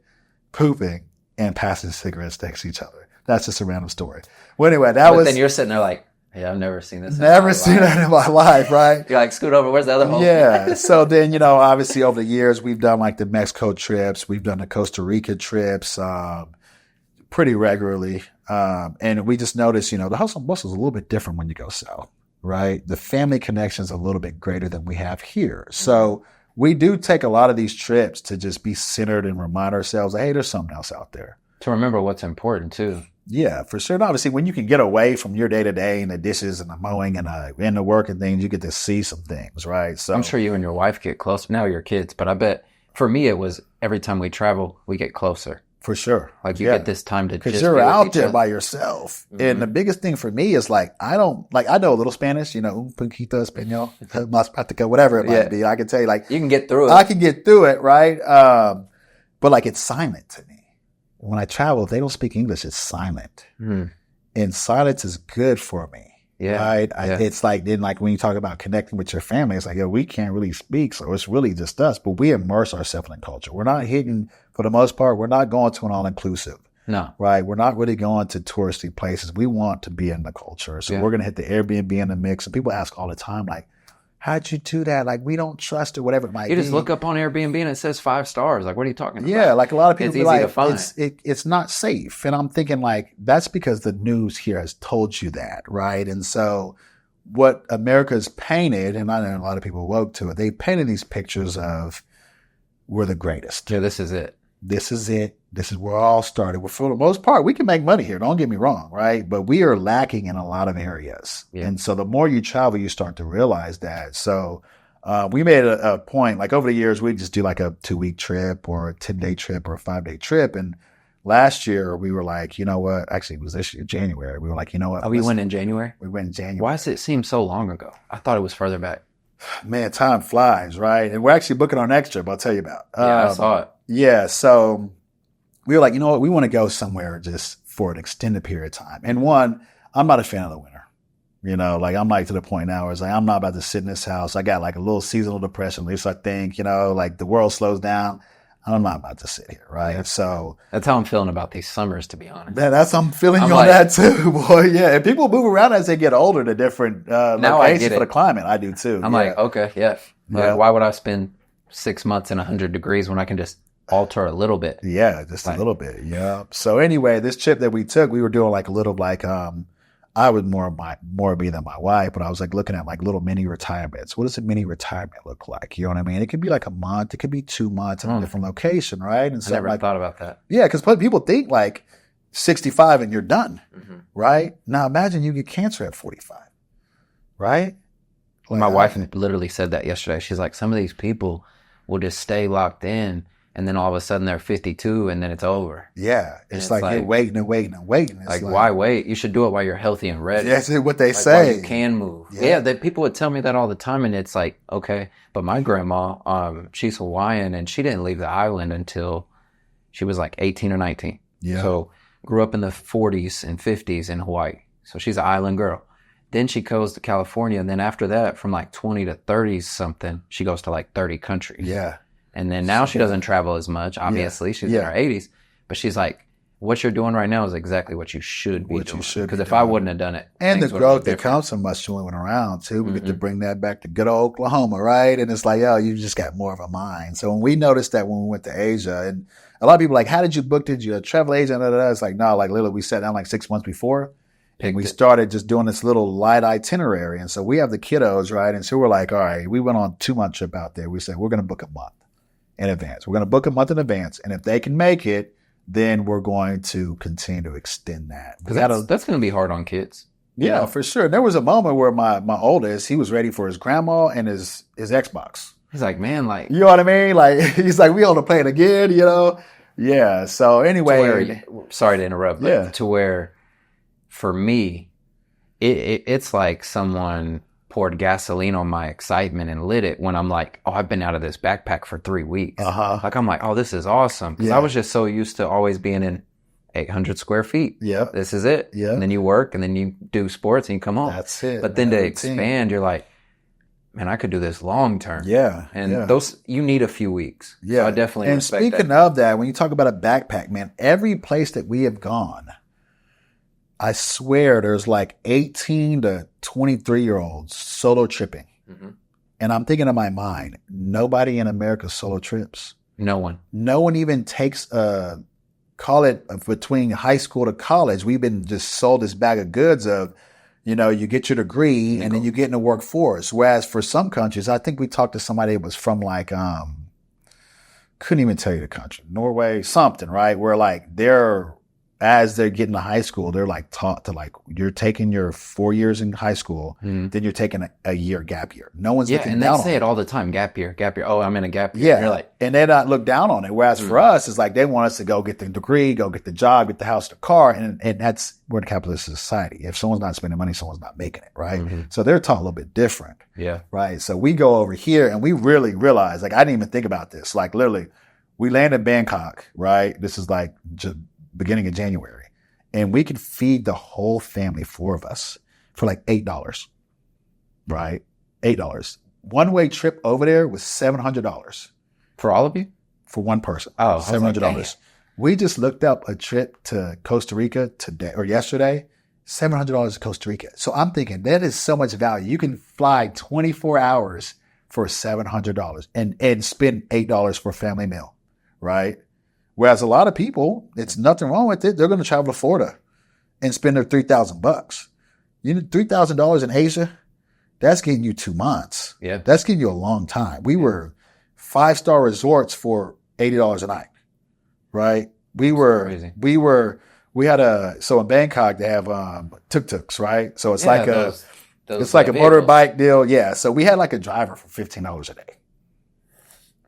pooping, and passing cigarettes next to each other. That's just a random story. Well, anyway, But then you're sitting there like, yeah, I've never seen this. Never seen that in my life, right? You're like, scoot over. Where's the other hole? Yeah. So then, obviously over the years, we've done like the Mexico trips. We've done the Costa Rica trips pretty regularly. And we just noticed, the hustle and bustle is a little bit different when you go south, right? The family connection is a little bit greater than we have here. So we do take a lot of these trips to just be centered and remind ourselves, hey, there's something else out there. To remember what's important too. Yeah, for sure. And obviously, when you can get away from your day to day and the dishes and the mowing and the work and things, you get to see some things, right? So I'm sure you and your wife get close. Now you're kids, but I bet for me it was every time we travel, we get closer. For sure. Like you get this time to because you're out there by yourself. And the biggest thing for me is like I know a little Spanish, un poquito español, más práctica, whatever it might be. I can tell you like you can get through it. I can get through it, right? But like it's silent to me. When I travel, if they don't speak English, it's silent. And silence is good for me. Yeah. Right? It's like, then like when you talk about connecting with your family, it's like, we can't really speak. So it's really just us, but we immerse ourselves in the culture. We're not hitting, for the most part, we're not going to an all-inclusive. No. Right? We're not really going to touristy places. We want to be in the culture. So we're going to hit the Airbnb in the mix. And people ask all the time, like, how'd you do that? Like, we don't trust it, whatever it might be. You just look up on Airbnb and it says 5 stars. Like, what are you talking about? Yeah, like a lot of people be like, to find. It's not safe. And I'm thinking like, that's because the news here has told you that, right? And so what America's painted, and I know a lot of people woke to it, they painted these pictures of we're the greatest. Yeah, this is it. This is it. This is where it all started. Well, for the most part, we can make money here. Don't get me wrong, right? But we are lacking in a lot of areas. Yeah. And so the more you travel, you start to realize that. So we made a point, like over the years, we just do like a 2-week trip or a 10-day trip or a 5-day trip. And last year we were like, you know what? Actually, it was this year, January. We were like, you know what? Oh, we went in January? We went in January. Why does it seem so long ago? I thought it was further back. Man, time flies, right? And we're actually booking our next trip. I'll tell you about. Yeah, I saw it. Yeah. So we were like, you know what? We want to go somewhere just for an extended period of time. And one, I'm not a fan of the winter. Like I'm like to the point now where it's like, I'm not about to sit in this house. I got like a little seasonal depression. At least I think, like the world slows down. I'm not about to sit here. Right. Yeah. So that's how I'm feeling about these summers, to be honest. That's how I'm feeling on that too, boy. Yeah. And people move around as they get older to different locations for the climate. I do too. I'm like, okay. Yeah. Like, why would I spend 6 months in 100 degrees when I can just alter a little bit? Yeah, just a little bit. Yeah. So anyway, this trip that we took, we were doing like a little like I would more be than my wife, but I was like looking at like little mini retirements. What does a mini retirement look like? You know what I mean? It could be like a month, it could be 2 months in a different location, right? And so I never thought about that. Yeah, because people think like 65 and you're done, right? Now imagine you get cancer at 45, right? Like, my wife literally said that yesterday. She's like, some of these people will just stay locked in, and then all of a sudden they're 52, and then it's over. Yeah, it's like you're waiting and waiting and waiting. It's like, why wait? You should do it while you're healthy and ready. That's what they say. While you can move. Yeah, people would tell me that all the time, and it's like, okay. But my grandma, she's Hawaiian, and she didn't leave the island until she was like 18 or 19. Yeah. So grew up in the 40s and 50s in Hawaii. So she's an island girl. Then she goes to California. And then after that, from like 20 to 30 something, she goes to like 30 countries. Yeah. And then now she doesn't travel as much. Obviously, she's in her 80s. But she's like, what you're doing right now is exactly what you should be doing. Because if I wouldn't have done it. And the growth that comes from us moving around, too. We get to bring that back to good old Oklahoma, right? And it's like, you just got more of a mind. So when we noticed that when we went to Asia, and a lot of people are like, how did you book? Did you a travel agent? It's like, no, like literally we sat down like 6 months before. And we started just doing this little light itinerary. And so we have the kiddos, right? And so we're like, all right, we went on a 2-month trip out there. We said, we're going to book a month in advance. We're going to book a month in advance. And if they can make it, then we're going to continue to extend that. Because that's going to be hard on kids. Yeah, for sure. There was a moment where my oldest, he was ready for his grandma and his Xbox. He's like, man, like. You know what I mean? Like, he's like, we on the plane again, you know? Yeah. So anyway. Sorry to interrupt. But to where, for me, it's like someone poured gasoline on my excitement and lit it when I'm like, oh, I've been out of this backpack for 3 weeks. Like, I'm like, oh, this is awesome. Because I was just so used to always being in 800 square feet. Yeah. This is it. Yeah. And then you work and then you do sports and you come home. That's it. But then to expand, you're like, man, I could do this long term. Yeah. And you need a few weeks. Yeah. So I definitely respect that. And speaking of that, when you talk about a backpack, man, every place that we have gone, I swear there's like 18 to 23-year-olds solo tripping. Mm-hmm. And I'm thinking in my mind, nobody in America solo trips. No one. No one even takes call it between high school to college. We've been just sold this bag of goods of, you get your degree and then you get in the workforce. Whereas for some countries, I think we talked to somebody that was from like, couldn't even tell you the country, Norway, something, right? Where like as they're getting to high school, they're like taught to like, you're taking your 4 years in high school, then you're taking a year gap year. No one's looking down on it. And they say it all the time, gap year. Oh, I'm in a gap year. Yeah. And you're like, and they not look down on it. Whereas for us, it's like they want us to go get the degree, go get the job, get the house, the car. And that's we're in a capitalist society. If someone's not spending money, someone's not making it, right? Mm-hmm. So they're taught a little bit different. Yeah. Right. So we go over here and we really realize, like, I didn't even think about this. Like literally, we land in Bangkok, right? This is like beginning of January. And we could feed the whole family, 4 of us, for like $8, right? $8. One-way trip over there was $700. For all of you? For one person. Oh, $700. Like, we just looked up a trip to Costa Rica today or yesterday, $700 to Costa Rica. So I'm thinking that is so much value. You can fly 24 hours for $700 and spend $8 for a family meal, right? Whereas a lot of people, it's nothing wrong with it. They're going to travel to Florida and spend their $3,000. You know, $3,000 in Asia, that's getting you 2 months. Yeah. That's getting you a long time. We were 5-star resorts for $80 a night, right? We had so in Bangkok, they have tuk-tuks, right? So it's like a motorbike deal. Yeah. So we had like a driver for $15 a day.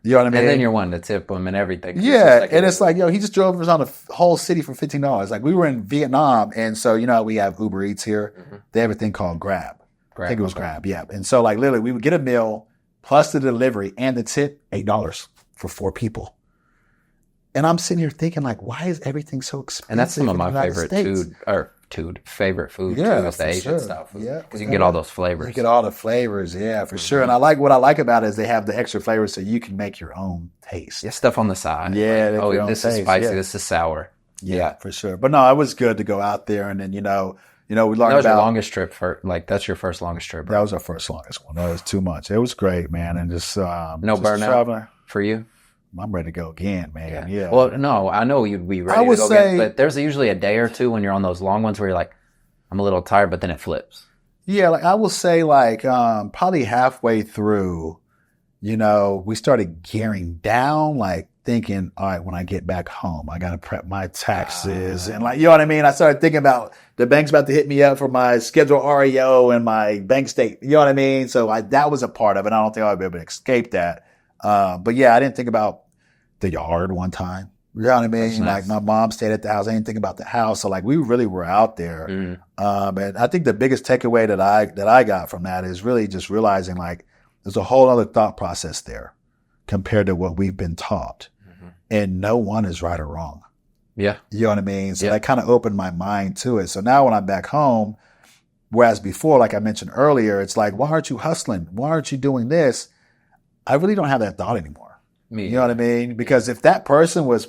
You know what I mean? And then you're wanting to tip them and everything. Yeah. It's like, he just drove us on the whole city for $15. Like we were in Vietnam. And so, we have Uber Eats here. Mm-hmm. They have a thing called Grab. I think it was Grab. Yeah. And so like literally we would get a meal plus the delivery and the tip, $8 for 4 people. And I'm sitting here thinking like, why is everything so expensive? And that's some of my favorite favorite food too, is the Asian stuff. Yeah. Because you can get all those flavors. You get all the flavors, yeah, for sure. And what I like about it is they have the extra flavors so you can make your own taste. Yeah, stuff on the side. Yeah. Like, this is spicy, this is sour. Yeah, for sure. But no, it was good to go out there and then, we learned about. That was your longest trip that's your first longest trip, right? That was our first longest one. That was 2 months. It was great, man. And just, no burnout traveling for you? I'm ready to go again, man. Yeah. Well, no, I know you'd be ready to go again, but there's usually a day or two when you're on those long ones where you're like, I'm a little tired, but then it flips. Yeah, like I will say like probably halfway through, we started gearing down, like thinking, all right, when I get back home, I got to prep my taxes. And like, you know what I mean? I started thinking about the bank's about to hit me up for my scheduled REO and my bank statement. You know what I mean? So that was a part of it. I don't think I'll be able to escape that. But yeah, I didn't think about the yard one time. You know what I mean? Nice. Like my mom stayed at the house. I didn't think about the house. So like we really were out there. And I think the biggest takeaway that I got from that is really just realizing like there's a whole other thought process there compared to what we've been taught. Mm-hmm. And no one is right or wrong. Yeah. You know what I mean? So that kind of opened my mind to it. So now when I'm back home, Whereas before, like I mentioned earlier, it's like, why aren't you hustling? Why aren't you doing this? I really don't have that thought anymore. You know what I mean? Because if that person was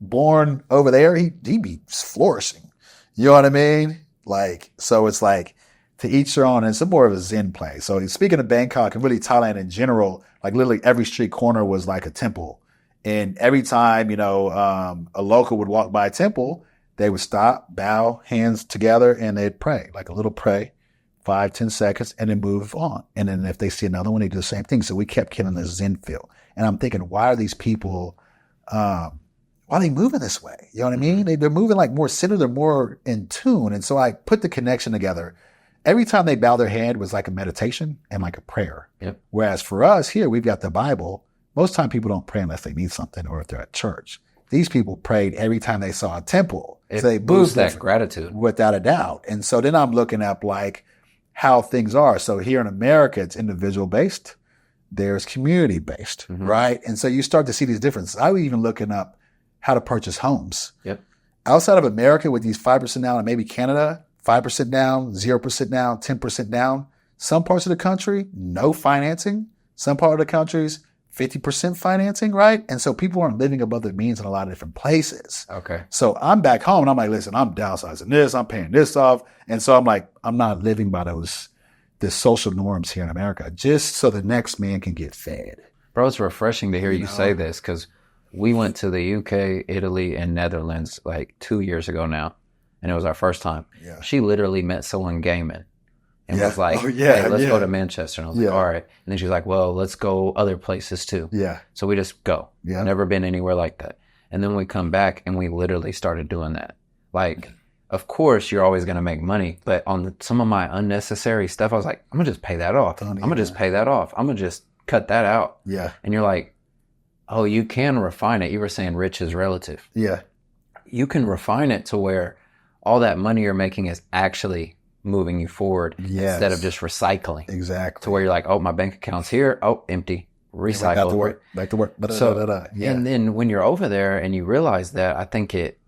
born over there, he'd be flourishing. You know what I mean? Like, so it's like to each their own. And it's more of a Zen play. So speaking of Bangkok and really Thailand in general, like literally every street corner was like a temple. And every time, a local would walk by a temple, they would stop, bow, hands together, and they'd pray, like a little pray, 5-10 seconds, and then move on. And then if they see another one, they do the same thing. So we kept getting this Zen feel. And I'm thinking, why are these people, why are they moving this way? You know what I mean? They're moving like more centered, they're more in tune. And so I put the connection together. Every time they bow their head was like a meditation and like a prayer. Yep. Whereas for us here, we've got the Bible. Most time people don't pray unless they need something or if they're at church. These people prayed every time they saw a temple. It so they boosts that gratitude. Without a doubt. And so then I'm looking up like how things are. So here in America, it's individual based. There's community based, right? And so you start to see these differences. I was even looking up how to purchase homes. Yep. Outside of America with these 5% down and maybe Canada, 5% down, 0% down, 10% down. Some parts of the country, no financing. Some part of the countries, 50% financing, right? And so people aren't living above their means in a lot of different places. Okay. So I'm back home and I'm like, listen, I'm downsizing this, I'm paying this off. And so I'm like, I'm not living by the social norms here in America, just so the next man can get fed. Bro, it's refreshing to hear you say this because we went to the UK, Italy, and Netherlands like 2 years ago now, and it was our first time. Yeah. She literally met someone gaming and was like, hey, let's go to Manchester. And I was like, all right. And then she's like, well, let's go other places too. Yeah. So we just go. Yeah. Never been anywhere like that. And then we come back and we literally started doing that. Like, of course, you're always going to make money. But on some of my unnecessary stuff, I was like, I'm going to just pay that off. I'm going to just pay that off. I'm going to just cut that out. Yeah. And you're like, oh, you can refine it. You were saying rich is relative. Yeah. You can refine it to where all that money you're making is actually moving you forward instead of just recycling. Exactly. To where you're like, oh, my bank account's here. Oh, empty. Recycle. Back to work. And then when you're over there and you realize that, I think it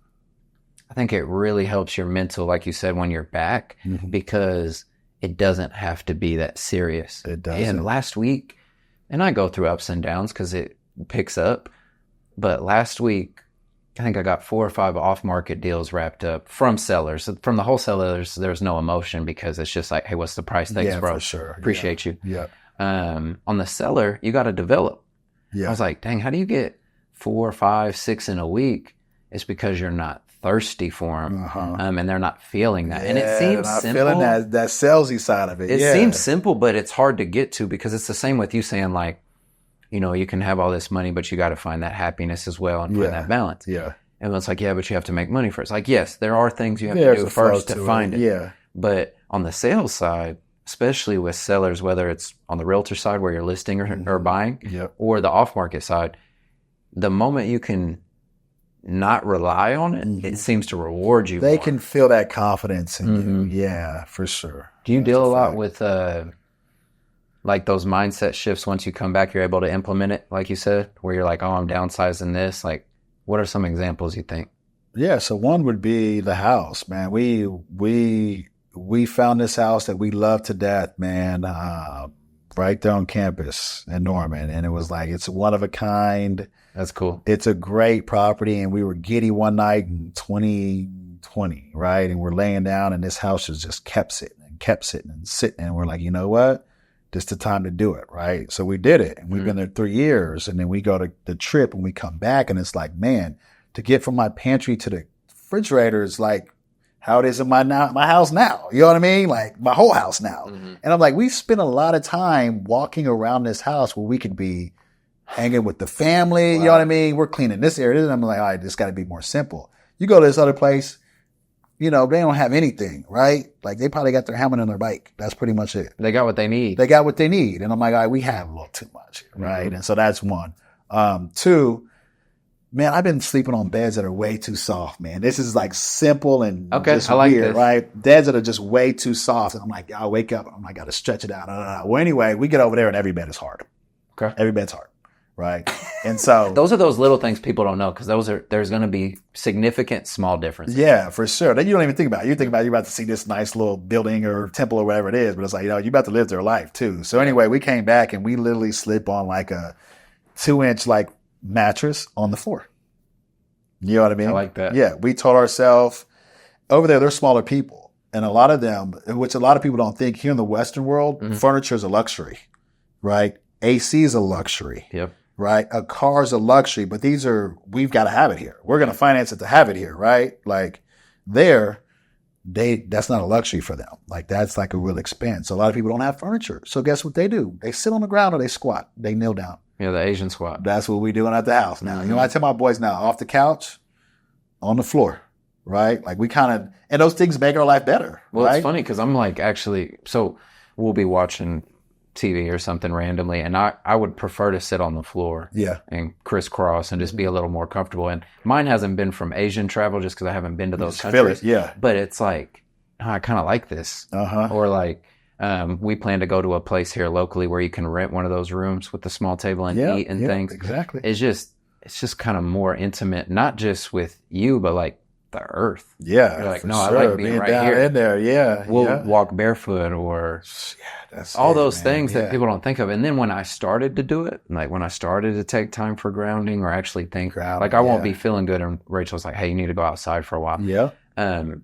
really helps your mental, like you said, when you're back, because it doesn't have to be that serious. It doesn't. And last week, and I go through ups and downs because it picks up, but last week, I think I got 4 or 5 off-market deals wrapped up from sellers. From the wholesalers, there's no emotion because it's just like, hey, what's the price? Thanks, bro. For sure. Appreciate you. Yeah. On the seller, you got to develop. Yeah. I was like, dang, how do you get 4, 5, 6 in a week? It's because you're not thirsty for them, and they're not feeling that. And it seems simple. Feeling that salesy side of it. It seems simple, but it's hard to get to because it's the same with you saying like, you can have all this money, but you got to find that happiness as well and find that balance. Yeah. And it's like, yeah, but you have to make money first. Like, yes, there are things you have to do first to find it. Yeah. But on the sales side, especially with sellers, whether it's on the realtor side where you're listing or buying, or the off-market side, the moment you can not rely on it, it seems to reward you. They more. can feel that confidence in you. Yeah, for sure. Do you deal a lot with like those mindset shifts once you come back, you're able to implement it, like you said, where you're like, oh, I'm downsizing this? Like, what are some examples you think? Yeah, so one would be the house, man. We found this house that we love to death, man, right there on campus in Norman. And it was like, it's one of a kind. That's cool. It's a great property. And we were giddy one night in 2020, right? And we're laying down and this house just kept sitting and sitting. And we're like, you know what? This is the time to do it, right? So we did it. And we've been there 3 years. And then we go to the trip and we come back and it's like, man, to get from my pantry to the refrigerator is like how it is in my house now. You know what I mean? Like my whole house now. And I'm like, we spent a lot of time walking around this house where we could be hanging with the family. You know what I mean? We're cleaning this area. And I'm like, all right, this got to be more simple. You go to this other place, they don't have anything, right? Like they probably got their helmet on their bike. That's pretty much it. They got what they need. And I'm like, all right, we have a little too much, right? And so that's one. 2, man, I've been sleeping on beds that are way too soft, man. This is like simple and just I like weird, this. right? Beds that are just way too soft. And I'm like, I wake up, I'm like, I got to stretch it out. Well, anyway, we get over there and every bed is hard. Okay. Every bed's hard. right? And so those are those little things people don't know because there's going to be significant small differences. Yeah, for sure. Then you don't even think about it. You think about you're about to see this nice little building or temple or whatever it is, but it's like, you're about to live their life too. So anyway, we came back and we literally sleep on like a 2-inch like mattress on the floor. You know what I mean? I like that. Yeah, we told ourselves over there, they're smaller people. And a lot of them, which a lot of people don't think here in the Western world, furniture is a luxury, right? AC is a luxury. Yep. Right? A car is a luxury, but we've got to have it here. We're going to finance it to have it here, right? Like that's not a luxury for them. Like that's like a real expense. So a lot of people don't have furniture. So guess what they do? They sit on the ground or they squat. They kneel down. Yeah, the Asian squat. That's what we're doing at the house now. You know, I tell my boys now, off the couch, on the floor, right? Like and those things make our life better. Well, right? It's funny because I'm like, so we'll be watching TV or something randomly, and I would prefer to sit on the floor and crisscross and just be a little more comfortable. And mine hasn't been from Asian travel just because I haven't been to those countries. Feel it, but it's like, I kind of like this. Or like we plan to go to a place here locally where you can rent one of those rooms with the small table and eat and things. Exactly. It's just kind of more intimate, not just with you, but like the earth. Yeah. You're like, no, sure. I like being right down here. In there. Yeah. We'll walk barefoot or all those things that people don't think of. And then when I started to do it, like when I started to take time for grounding or actually think, like I won't be feeling good. And Rachel's like, hey, you need to go outside for a while. Yeah. Then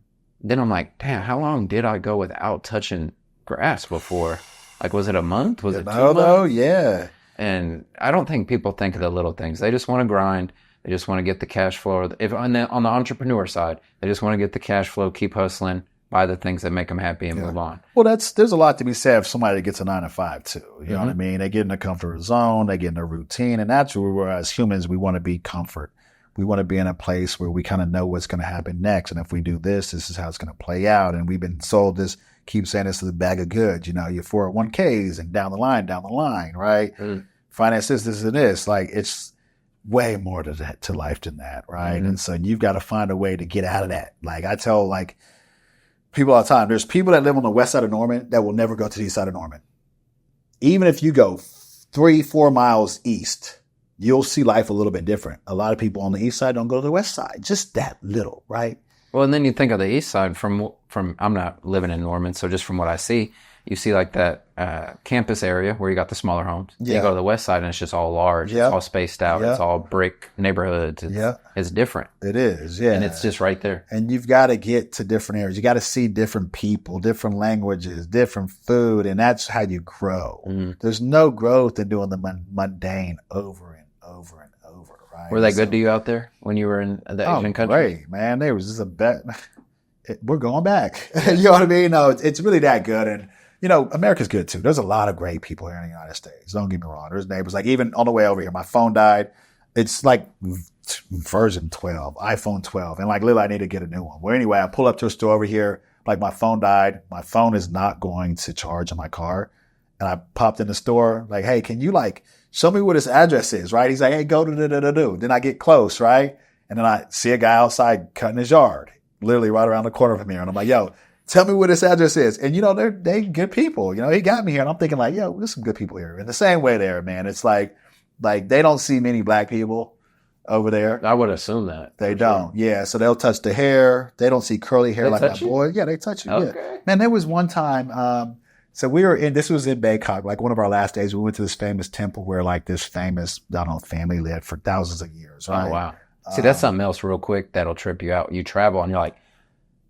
I'm like, damn, how long did I go without touching grass before? Like, was it a month? Was it 2 months? Oh, yeah. And I don't think people think of the little things. They just want to grind. They just want to get the cash flow. If on the entrepreneur side, they just want to get the cash flow, keep hustling, buy the things that make them happy and move on. Well, there's a lot to be said for somebody that gets a 9 to 5 too. You know what I mean? They get in a comfort zone, they get in a routine, and that's where as humans, we want to be comfort. We want to be in a place where we kind of know what's going to happen next. And if we do this is how it's going to play out. And we've been sold this, keep saying this is a bag of goods, your 401ks and down the line, right? Finance this, and this. Like it's way more to life than that, right? And so you've got to find a way to get out of that. Like I tell people all the time, there's people that live on the west side of Norman that will never go to the east side of Norman. Even if you go 3-4 miles east, you'll see life a little bit different. A lot of people on the east side don't go to the west side, just that little, right? Well, and then you think of the east side from I'm not living in Norman, so just from what I see, you see like that campus area where you got the smaller homes. You go to the west side and it's just all large. It's all spaced out. It's all brick neighborhoods. It's different. It is, yeah. And it's just right there. And you've got to get to different areas. You got to see different people, different languages, different food, and that's how you grow. There's no growth in doing the mundane over and over and over, right? Were they good to you out there when you were in the Asian country? Great, man. They was just a bet. We're going back. You know what I mean? No, it's really that good. And America's good too. There's a lot of great people here in the United States. Don't get me wrong. There's neighbors. Like even on the way over here, my phone died. It's like version 12, iPhone 12. And like literally I need to get a new one. Well, anyway, I pull up to a store over here. Like my phone died. My phone is not going to charge in my car. And I popped in the store like, hey, can you show me where this address is, right? He's like, hey, go to da-da-da-da-do. Then I get close, right? And then I see a guy outside cutting his yard, literally right around the corner from here. And I'm like, yo, tell me where this address is. And, they good people. He got me here. And I'm thinking like, yo, there's some good people here. In the same way there, man. It's like they don't see many black people over there. I would assume that. They don't. Sure. Yeah. So they'll touch the hair. They don't see curly hair like my boy. Yeah, they touch you. Okay. Yeah. Man, there was one time, so this was in Bangkok, like one of our last days. We went to this famous temple where this famous, family lived for thousands of years. Right? Oh, wow. See, that's something else real quick that'll trip you out. You travel and you're like,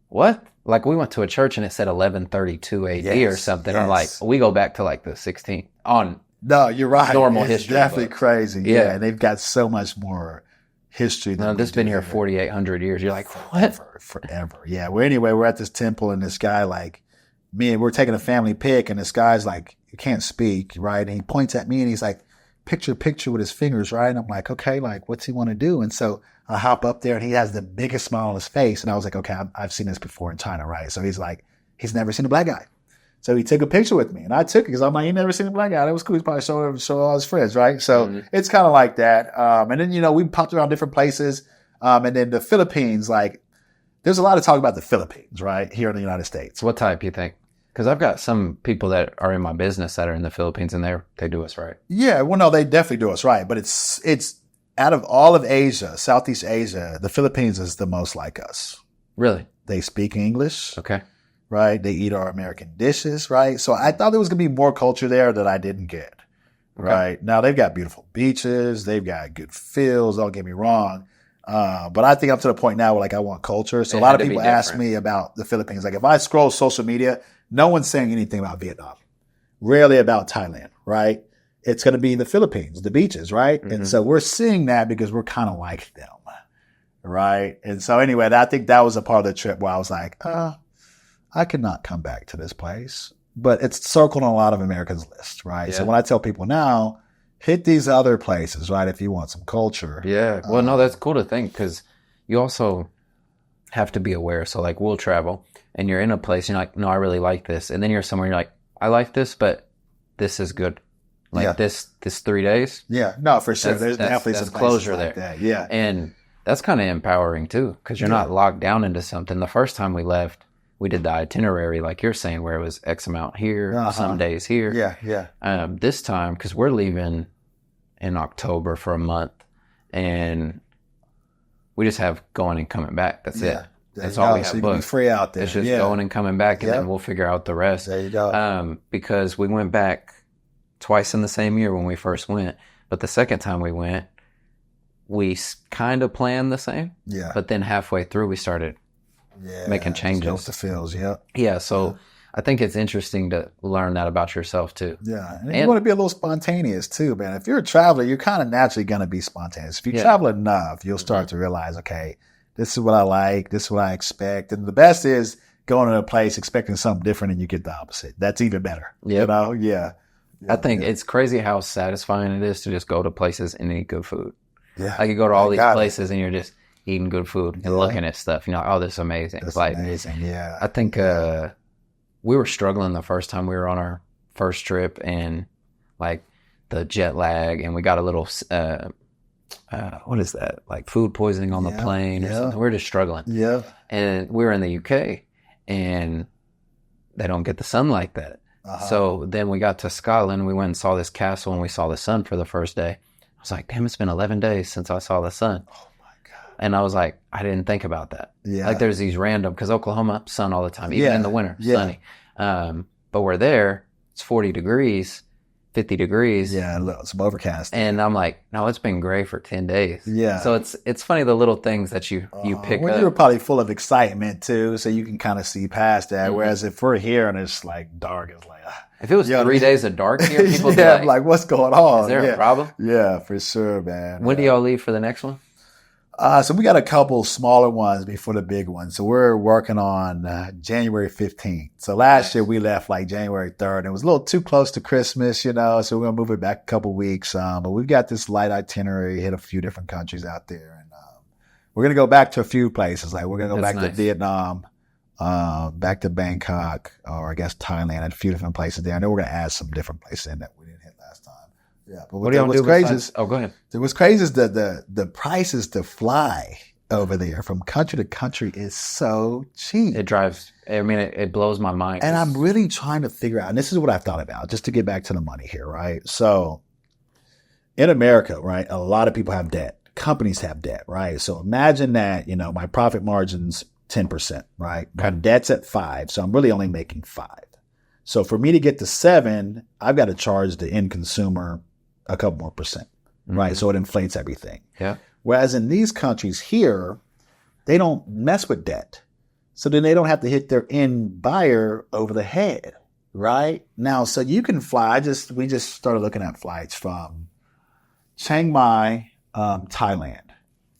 what? Like we went to a church and it said 1132 AD or something. Yes. I'm like, we go back to the 16th on. No, you're right. Normal it's history. Definitely crazy. Yeah. And they've got so much more history than this been here 4,800 years. You're like, what? Forever. Yeah. Well, anyway, we're at this temple and this guy we're taking a family pic and this guy's like, you can't speak, right? And he points at me and he's like, picture with his fingers, right? And I'm like, okay, what's he want to do? And so I hop up there and he has the biggest smile on his face. And I was like, okay, I've seen this before in China, right? So he's like, he's never seen a black guy. So he took a picture with me and I took it because I'm like, he never seen a black guy. That was cool. He's probably show all his friends, right? So it's kind of like that. And then, we popped around different places. And then the Philippines, there's a lot of talk about the Philippines, right? Here in the United States. What type you think? Because I've got some people that are in my business that are in the Philippines, and they do us right. Yeah, well, no, they definitely do us right. But it's out of all of Asia, Southeast Asia, the Philippines is the most like us. Really? They speak English. Okay. Right? They eat our American dishes, right? So I thought there was going to be more culture there that I didn't get. Okay. Right? Now, they've got beautiful beaches. They've got good fields. Don't get me wrong. But I think I'm to the point now where like I want culture. So a lot of people ask me about the Philippines. Like if I scroll social media, no one's saying anything about Vietnam. Rarely about Thailand, right? It's going to be the Philippines, the beaches, right? Mm-hmm. And so we're seeing that because we're kind of like them, right? And so anyway, I think that was a part of the trip where I was like, I could not come back to this place. But it's circled on a lot of Americans' lists, right? Yeah. So when I tell people now, hit these other places, right, if you want some culture. Yeah. Well, no, that's cool to think because you also have to be aware. So, like, we'll travel and you're in a place and you're like, no, I really like this. And then you're somewhere and you're like, I like this, but this is good. Like this 3 days. Yeah. No, for sure. There's definitely some closure like there. That. Yeah. And that's kind of empowering too because you're not locked down into something. The first time we left, we did the itinerary, like you're saying, where it was X amount here, some days here. Yeah, yeah. This time, because we're leaving in October for a month, and we just have going and coming back. That's it. That's all we have so you booked. Can be free out there. It's just going and coming back, and then we'll figure out the rest. There you go. Because we went back twice in the same year when we first went, but the second time we went, we kind of planned the same. Yeah. But then halfway through, we started making changes. The feels, So I think it's interesting to learn that about yourself too. Yeah. And you want to be a little spontaneous too, man. If you're a traveler, you're kind of naturally going to be spontaneous. If you travel enough, you'll start to realize, okay, this is what I like. This is what I expect. And the best is going to a place expecting something different and you get the opposite. That's even better. Yep. You know? Yeah. I think it's crazy how satisfying it is to just go to places and eat good food. Yeah. Like you go to all these places and you're just eating good food and looking at stuff. You're like, oh, this is amazing. That's like, amazing, yeah. I think we were struggling the first time we were on our first trip and like the jet lag and we got a little, what is that? Like food poisoning on the plane or something. We were just struggling. Yeah. And we were in the UK and they don't get the sun like that. So then we got to Scotland. We went and saw this castle and we saw the sun for the first day. I was like, damn, it's been 11 days since I saw the sun. Oh my God. And I was like, I didn't think about that. Yeah. Like there's these random, because Oklahoma, sun all the time, even in the winter, sunny. But we're there, it's 40 degrees, 50 degrees. Yeah, some overcast. And I'm like, no, it's been gray for 10 days. Yeah. So it's funny the little things that you pick up. You were probably full of excitement too, so you can kind of see past that. Mm-hmm. Whereas if we're here and it's like dark, it's like, if it was 3 days of dark here, people would be like, what's going on? Is there a problem? Yeah, for sure, man. When do y'all leave for the next one? So we got a couple smaller ones before the big one. So we're working on January 15th. So last year we left like January 3rd. It was a little too close to Christmas, so we're going to move it back a couple weeks. But we've got this light itinerary, hit a few different countries out there. And we're going to go back to a few places. Like we're going to go back to Vietnam, back to Bangkok, or I guess Thailand, and a few different places there. I know we're going to add some different places in that we didn't hit last time. Yeah, but what do y'all do besides? Oh, go ahead. What's crazy is the prices to fly over there from country to country is so cheap. It drives. I mean, it blows my mind. And I'm really trying to figure out. And this is what I've thought about, just to get back to the money here, right? So, in America, right, a lot of people have debt. Companies have debt, right? So imagine that my profit margin's 10%, right? My debt's at 5%, so I'm really only making 5%. So for me to get to 7%, I've got to charge the end consumer a couple more percent, right? So it inflates everything. Yeah. Whereas in these countries here, they don't mess with debt. So then they don't have to hit their end buyer over the head, right? Now, so you can fly. We just started looking at flights from Chiang Mai, Thailand,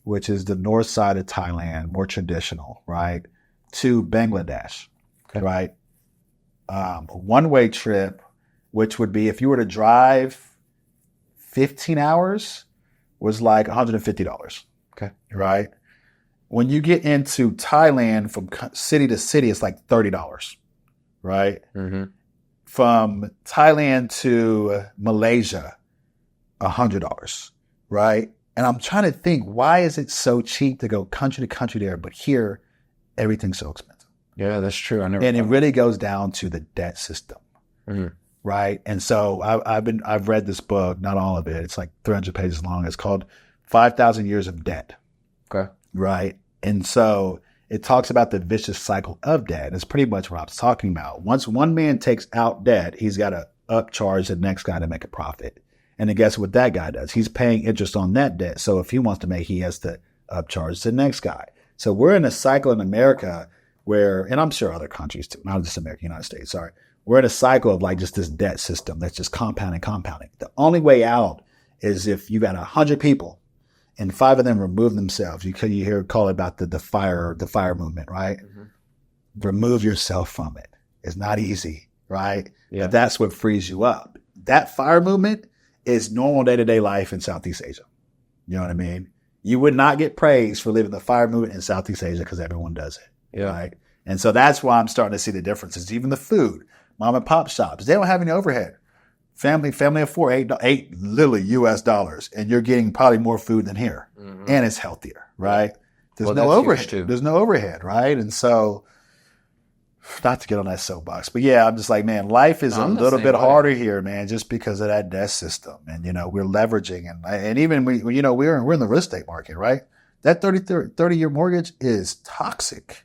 which is the north side of Thailand, more traditional, right? To Bangladesh, right? A one-way trip, which would be if you were to drive 15 hours, was like $150. Okay. Right? When you get into Thailand from city to city, it's like $30. Right? Mm-hmm. From Thailand to Malaysia, $100. Right? And I'm trying to think, why is it so cheap to go country to country there, but here, everything's so expensive? Yeah, that's true. I never. And it really goes down to the debt system. Mm-hmm. Right. And so I've read this book, not all of it. It's like 300 pages long. It's called 5,000 Years of Debt. Okay. Right. And so it talks about the vicious cycle of debt. It's pretty much what I was talking about. Once one man takes out debt, he's got to upcharge the next guy to make a profit. And then guess what that guy does? He's paying interest on that debt. So if he wants to make, he has to upcharge the next guy. So we're in a cycle in America where, and I'm sure other countries too, not just America, United States, sorry. We're in a cycle of like just this debt system that's just compounding. The only way out is if you got 100 people and 5 of them remove themselves. You hear call it about the fire movement, right? Mm-hmm. Remove yourself from it. It's not easy, right? Yeah. But that's what frees you up. That fire movement is normal day-to-day life in Southeast Asia. You know what I mean? You would not get praised for living the fire movement in Southeast Asia because everyone does it, right? And so that's why I'm starting to see the differences. Even the food. Mom and pop shops, they don't have any overhead. Family of 4, $8 literally US dollars, and you're getting probably more food than here, and it's healthier, right? There's no overhead. There's no overhead, right? And so, not to get on that soapbox, but yeah, I'm just like, man, life is a little bit harder here, man, just because of that debt system, and we're leveraging, and even we're in the real estate market, right? That 30-year mortgage is toxic.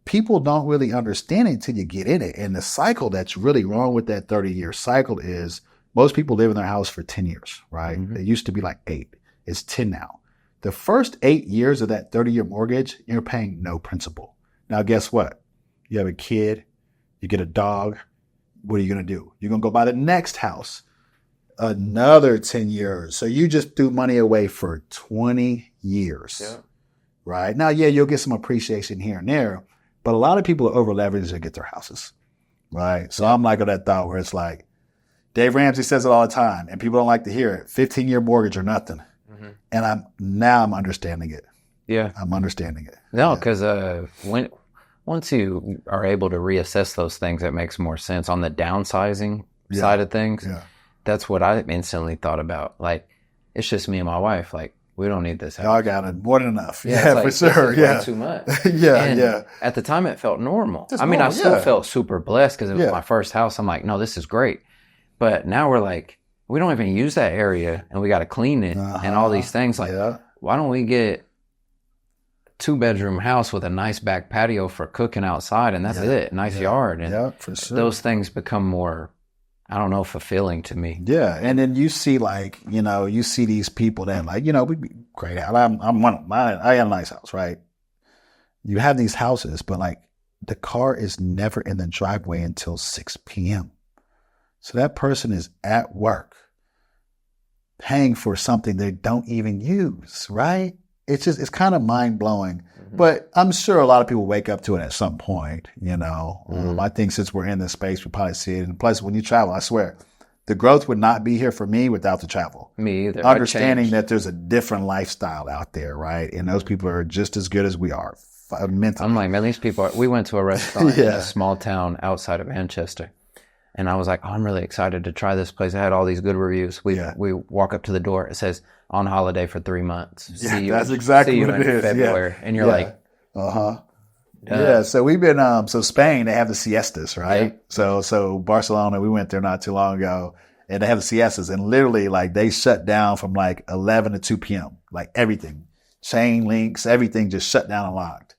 People don't really understand it until you get in it. And the cycle that's really wrong with that 30-year cycle is most people live in their house for 10 years, right? Mm-hmm. It used to be like 8. It's 10 now. The first 8 years of that 30-year mortgage, you're paying no principal. Now, guess what? You have a kid, you get a dog. What are you going to do? You're going to go buy the next house. Another 10 years. So you just threw money away for 20 years, right? Now, yeah, you'll get some appreciation here and there. But a lot of people are over leveraged to get their houses, right? So I'm like of that thought where it's like, Dave Ramsey says it all the time, and people don't like to hear it. 15-year mortgage or nothing. Mm-hmm. And I'm understanding it. Yeah, I'm understanding it. No, because once you are able to reassess those things, it makes more sense on the downsizing side of things. Yeah. That's what I instantly thought about. Like, it's just me and my wife. Like, we don't need this house. I got it. More than enough. Yeah, for sure. Yeah. Way too much. Yeah. At the time, it felt normal. I still felt super blessed because it was my first house. I'm like, no, this is great. But now we're like, we don't even use that area and we got to clean it and all these things. Like, why don't we get a 2-bedroom house with a nice back patio for cooking outside and that's it. Nice yard. And for sure. Those things become more, I don't know, fulfilling to me. Yeah. And then you see you see these people that we be great out. I'm one of mine. I got a nice house, right? You have these houses, but like the car is never in the driveway until 6 p.m. So that person is at work paying for something they don't even use, right? It's kind of mind blowing. Mm-hmm. But I'm sure a lot of people wake up to it at some point, Mm-hmm. I think since we're in this space, we probably see it. And plus, when you travel, I swear, the growth would not be here for me without the travel. Me either. Understanding that there's a different lifestyle out there, right? And those people are just as good as we are mentally. I'm like, man, these people, we went to a restaurant in a small town outside of Manchester. And I was like, I'm really excited to try this place. I had all these good reviews. We walk up to the door. It says, on holiday for 3 months. That's exactly what it is. February. And you're like, yeah. So we've been, Spain, they have the siestas, right? Yeah. So Barcelona, we went there not too long ago and they have the siestas and literally like they shut down from like 11 to 2 p.m. Like everything, chain links, everything just shut down and locked.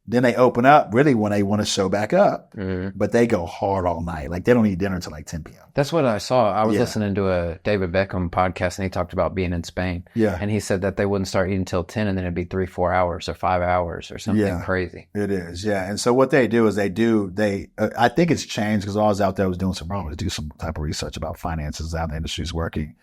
Then they open up really when they want to show back up, but they go hard all night. Like they don't eat dinner until like 10 p.m. That's what I saw. I was listening to a David Beckham podcast and he talked about being in Spain. Yeah. And he said that they wouldn't start eating until 10 and then it'd be 3-4 hours or 5 hours or something crazy. It is. Yeah. And so what they do is I think it's changed because I was out there, I was doing do some type of research about finances, how the industry is working.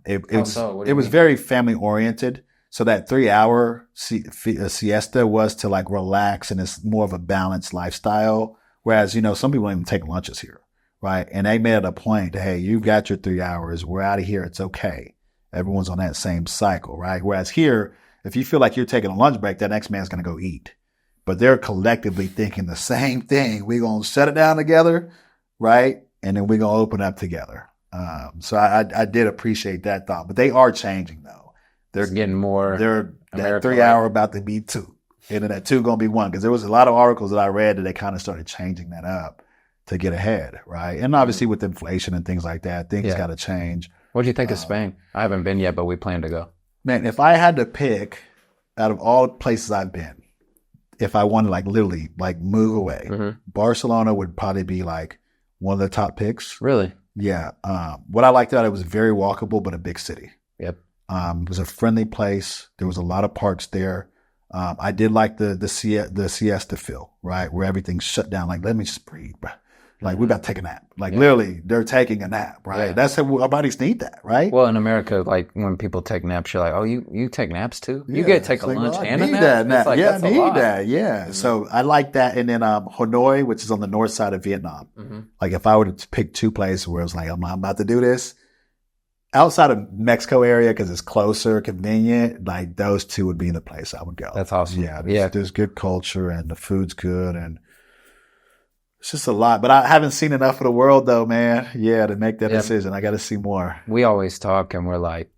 It was very family oriented. So that 3-hour siesta was to like relax and it's more of a balanced lifestyle. Whereas, some people don't even take lunches here, right? And they made it a point, hey, you've got your 3 hours. We're out of here. It's okay. Everyone's on that same cycle, right? Whereas here, if you feel like you're taking a lunch break, that next man's going to go eat. But they're collectively thinking the same thing. We're going to shut it down together, right? And then we're going to open up together. So I did appreciate that thought. But they are changing, though. They're getting more. They're that 3 hour about to be 2. and then that 2 going to be 1. Because there was a lot of articles that I read that they kind of started changing that up to get ahead, right? And obviously with inflation and things like that, things got to change. What do you think of Spain? I haven't been yet, but we plan to go. Man, if I had to pick out of all the places I've been, if I wanted like literally like move away, Barcelona would probably be like one of the top picks. Really? Yeah. What I liked about it was very walkable, but a big city. Yep. It was a friendly place. There was a lot of parks there. I did like the siesta feel, right? Where everything's shut down. Like, let me just breathe, bro. Like, we about to take a nap. Like, literally, they're taking a nap, right? Yeah. That's how our bodies need that, right? Well, in America, like, when people take naps, you're like, oh, you take naps too? You get to take a lunch and a nap? That. Like, I need that. Yeah. So I like that. And then Hanoi, which is on the north side of Vietnam. Like, if I were to pick 2 places where it was like, I'm about to do this, outside of Mexico area, because it's closer, convenient, like, those 2 would be the place I would go. That's awesome. Yeah. There's good culture and the food's good and it's just a lot, but I haven't seen enough of the world though, man. Yeah, to make that decision. I got to see more. We always talk and we're like,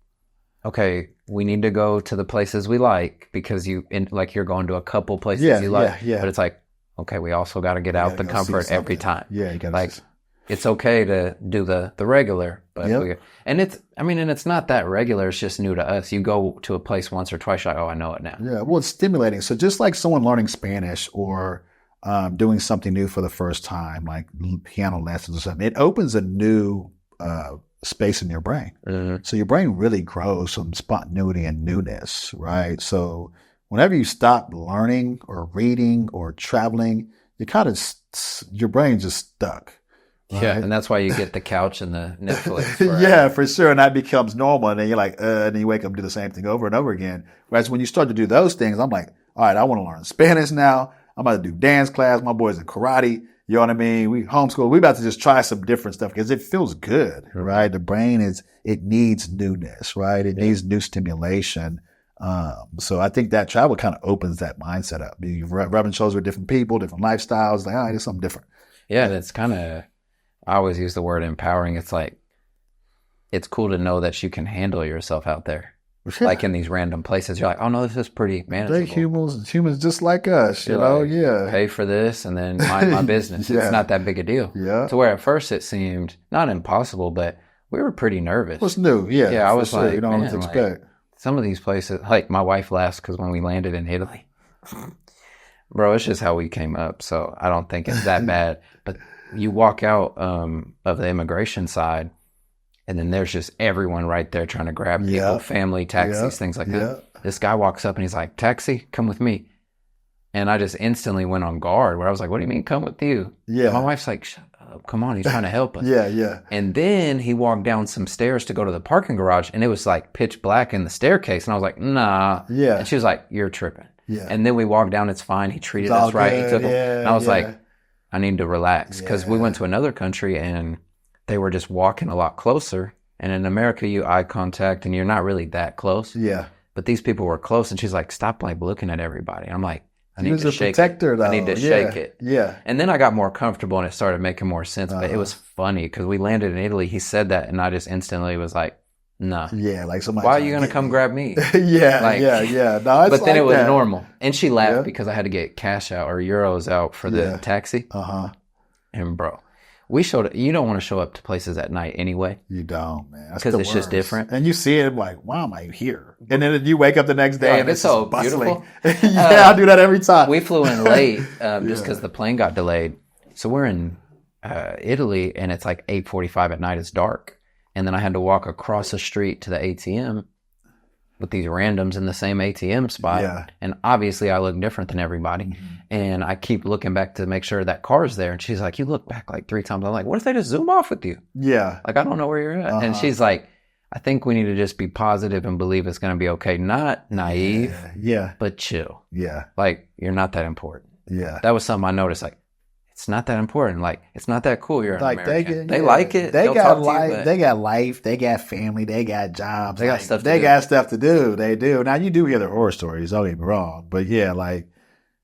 okay, we need to go to the places we like because you're going to a couple places you like. Yeah. But it's like, okay, we also got to get out the comfort every time. Yeah, you got to. Like, it's okay to do the regular, but it's not that regular. It's just new to us. You go to a place once or twice, you're like, oh, I know it now. Yeah, well, it's stimulating. So just like someone learning Spanish or doing something new for the first time, like piano lessons or something, it opens a new space in your brain. So your brain really grows from spontaneity and newness, right? So whenever you stop learning or reading or traveling, your brain's just stuck. Right? Yeah, and that's why you get the couch and the Netflix. Yeah, for sure. And that becomes normal. And then you're like, and then you wake up and do the same thing over and over again. Whereas when you start to do those things, I'm like, all right, I want to learn Spanish now. I'm about to do dance class. My boys in karate. You know what I mean? We homeschool. We about to just try some different stuff because it feels good, right? The brain it needs newness, right? It needs new stimulation. So I think that travel kind of opens that mindset up. You're rubbing shoulders with different people, different lifestyles. Like, all right, it's something different. Yeah, and it's kind of, I always use the word empowering. It's like, it's cool to know that you can handle yourself out there. Yeah. Like in these random places, you're like, oh no, this is pretty manageable. They're humans just like us, you know? Like, pay for this and then mind my business. It's not that big a deal. Yeah. To where at first it seemed not impossible, but we were pretty nervous. What's new? Yeah. Yeah, I was like, you don't know what to expect. Some of these places, like my wife laughs because when we landed in Italy, bro, it's just how we came up. So I don't think it's that bad. But you walk out of the immigration side, and then there's just everyone right there trying to grab people, family, taxis, things like that. This guy walks up and he's like, taxi, come with me. And I just instantly went on guard where I was like, what do you mean come with you? Yeah. And my wife's like, shut up, come on, he's trying to help us. Yeah. And then he walked down some stairs to go to the parking garage and it was like pitch black in the staircase. And I was like, nah. Yeah. And she was like, you're tripping. Yeah. And then we walked down, it's fine. He treated us right. He took and I was like, I need to relax because we went to another country and they were just walking a lot closer. And in America, you eye contact and you're not really that close. Yeah. But these people were close and she's like, stop like looking at everybody. I'm like, I need to shake it. Though. I need to shake it. Yeah. And then I got more comfortable and it started making more sense. But it was funny because we landed in Italy. He said that and I just instantly was like, nah. Yeah, like somebody. Why are you going to come grab me? Yeah. No, but then it was normal. And she laughed because I had to get cash out or euros out for the taxi. And bro, you don't want to show up to places at night anyway. You don't, man. Because it's just different. And you see it like, why am I here? And then you wake up the next day and it's so beautiful. I do that every time. We flew in late just because the plane got delayed. So we're in Italy and it's like 8:45 at night. It's dark. And then I had to walk across the street to the ATM with these randoms in the same ATM spot. Yeah. And obviously I look different than everybody. Mm-hmm. And I keep looking back to make sure that car's there. And she's like, you look back like 3 times. I'm like, what if they just zoom off with you? Yeah. Like, I don't know where you're at. And she's like, I think we need to just be positive and believe it's going to be okay. Not naive, but chill. Yeah. Like, you're not that important. Yeah. That was something I noticed. Like, it's not that important. Like, it's not that cool. You're an American. They like it. They got life. They got life. They got family. They got jobs. They got stuff. They got stuff to do. They do. Now you do hear the horror stories. Don't get me wrong, but yeah, like.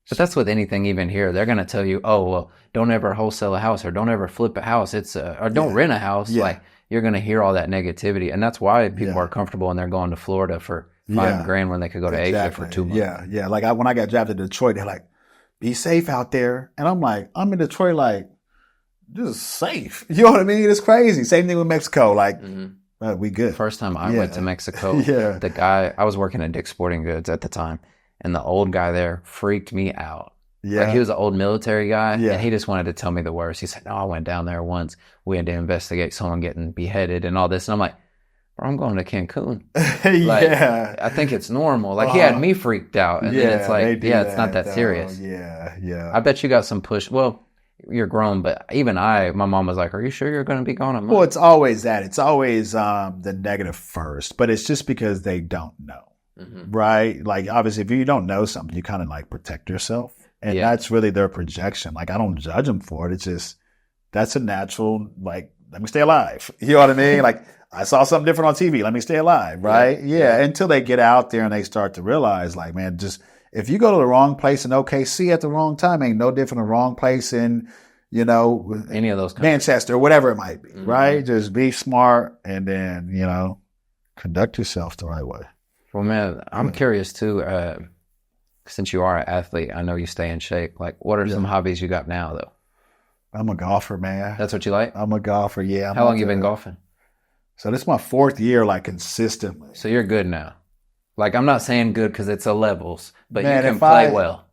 But that's with anything. Even here, they're gonna tell you, oh well, don't ever wholesale a house or don't ever flip a house. Or don't rent a house. Yeah. Like you're gonna hear all that negativity, and that's why people are comfortable and they're going to Florida for $5,000 when they could go to Asia for 2 months. Yeah. Like when I got drafted to Detroit, they're like, be safe out there. And I'm like, I'm in Detroit, like, this is safe. You know what I mean? It's crazy. Same thing with Mexico. Like, we good. First time I went to Mexico, Yeah. the guy, I was working at Dick's Sporting Goods at the time, and the old guy there freaked me out. Yeah. Like, he was an old military guy, Yeah. and he just wanted to tell me the worst. He said, no, I went down there once. We had to investigate someone getting beheaded and all this. And I'm like, bro, I'm going to Cancun. Like, I think it's normal. Like, he had me freaked out. And then it's like, it's not that serious. Yeah. I bet you got some push. Well, you're grown, but even my mom was like, are you sure you're going to be gone a month? Well, it's always that. It's always the negative first, but it's just because they don't know, right? Like, obviously, if you don't know something, you kind of like protect yourself. And that's really their projection. Like, I don't judge them for it. It's just, that's a natural, like, let me stay alive. You know what I mean? Like, I saw something different on TV. Let me stay alive, right? Yeah. Until they get out there and they start to realize, like, man, just if you go to the wrong place in OKC at the wrong time, ain't no different than the wrong place in, you know, any of those countries. Manchester, whatever it might be, right? Just be smart and then, you know, conduct yourself the right way. Well, man, I'm curious too. Since you are an athlete, I know you stay in shape. Like, what are some hobbies you got now, though? I'm a golfer, man. That's what you like? I'm a golfer, yeah. How long you been golfing? So this is my 4th year, like, consistently. So you're good now. Like, I'm not saying good because it's a levels, but man, you can play well.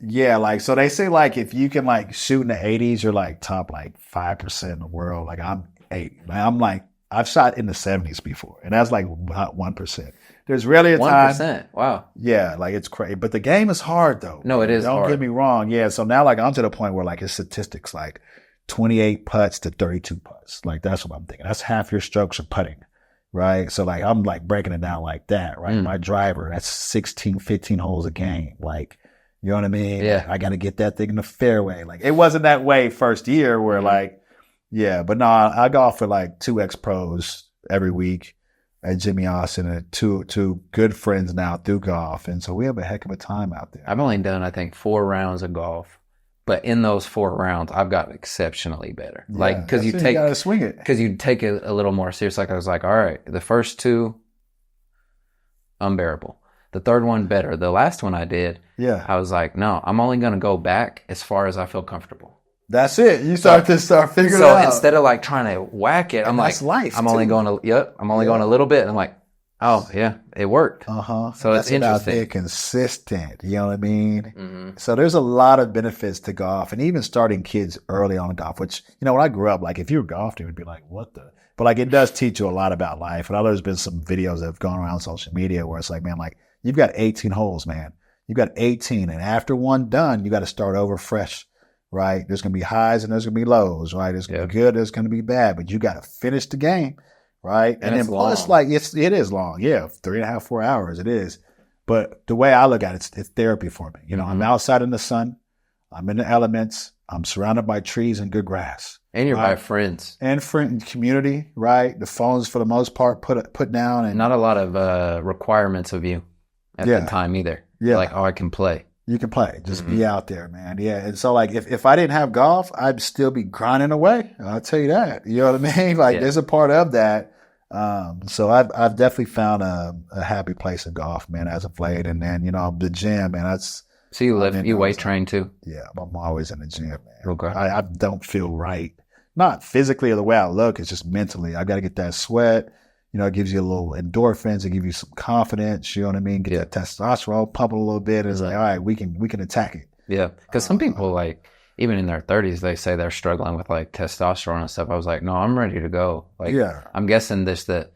Yeah, like, so they say, like, if you can, like, shoot in the 80s, you're, like, top, like, 5% in the world. Like, I'm 8. I'm, like, I've shot in the 70s before, and that's, like, about 1%. There's rarely a time. 1%? Wow. Yeah, like, it's crazy. But the game is hard, though. No, it is hard. Don't get me wrong. Yeah, so now, like, I'm to the point where, like, it's statistics, like, 28 putts to 32 putts. Like, that's what I'm thinking. That's half your strokes are putting, right? So, like, I'm, like, breaking it down like that, right? My driver, that's 16, 15 holes a game. Like, you know what I mean? Yeah. I got to get that thing in the fairway. Like, it wasn't that way first year where, like, but no, I golf with, like, 2 ex-pros every week at Jimmy Austin and two good friends now through golf. And so we have a heck of a time out there. I've only done, I think, 4 rounds of golf. But in those 4 rounds, I've got exceptionally better. Yeah, like, because you gotta swing it. Because you take it a little more serious. Like, I was like, all right, the first 2, unbearable. The third one, better. The last one I did, I was like, no, I'm only going to go back as far as I feel comfortable. That's it. You start figuring it out. So instead of like trying to whack it, I'm like, life, I'm only going to, I'm only going a little bit. And I'm like, oh, yeah, it worked. So it's interesting. About being consistent. You know what I mean? So there's a lot of benefits to golf and even starting kids early on in golf, which, you know, when I grew up, like if you were golfing, it would be like, what the? But like it does teach you a lot about life. And I know there's been some videos that have gone around social media where it's like, man, like you've got 18 holes, man. You've got 18. And after one done, you got to start over fresh. Right? There's going to be highs and there's going to be lows, right? There's going to be good, there's going to be bad, but you got to finish the game, right? And then plus, like, it is long. Yeah, 3.5, 4 hours, it is. But the way I look at it, it's therapy for me. You know, I'm outside in the sun, I'm in the elements, I'm surrounded by trees and good grass. And you're by friends. And friend community, right? The phones, for the most part, put down. And not a lot of requirements of you at the time either. Yeah. Like, oh, I can play. You can play. Just be out there, man. Yeah. And so, like, if I didn't have golf, I'd still be grinding away. I'll tell you that. You know what I mean? Like, there's a part of that. So I've definitely found a happy place in golf, man, as of late. And then, you know, the gym, man, that's. So you weight train too? Yeah. I'm always in the gym, man. Okay. I don't feel right. Not physically or the way I look. It's just mentally. I got to get that sweat. You know, it gives you a little endorphins. It gives you some confidence. You know what I mean? Get that testosterone pumping a little bit. It's like, all right, we can attack it. Yeah. Because some people, like, even in their 30s, they say they're struggling with, like, testosterone and stuff. I was like, no, I'm ready to go. Like, I'm guessing the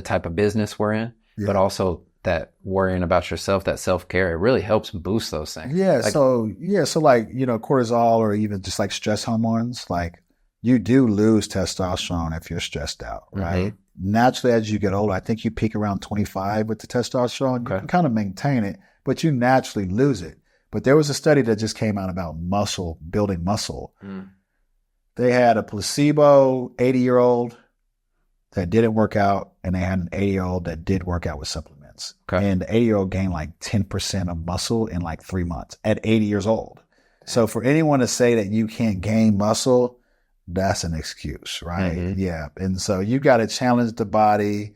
type of business we're in, but also that worrying about yourself, that self-care, it really helps boost those things. Yeah. Like, so like, you know, cortisol or even just like stress hormones, like you do lose testosterone if you're stressed out, right? Naturally, as you get older, I think you peak around 25 with the testosterone. You can kind of maintain it, but you naturally lose it. But there was a study that just came out about building muscle. They had a placebo 80-year-old that didn't work out, and they had an 80-year-old that did work out with supplements. And the 80-year-old gained like 10% of muscle in like 3 months at 80 years old. So for anyone to say that you can't gain muscle, that's an excuse, right? Yeah. And so you got to challenge the body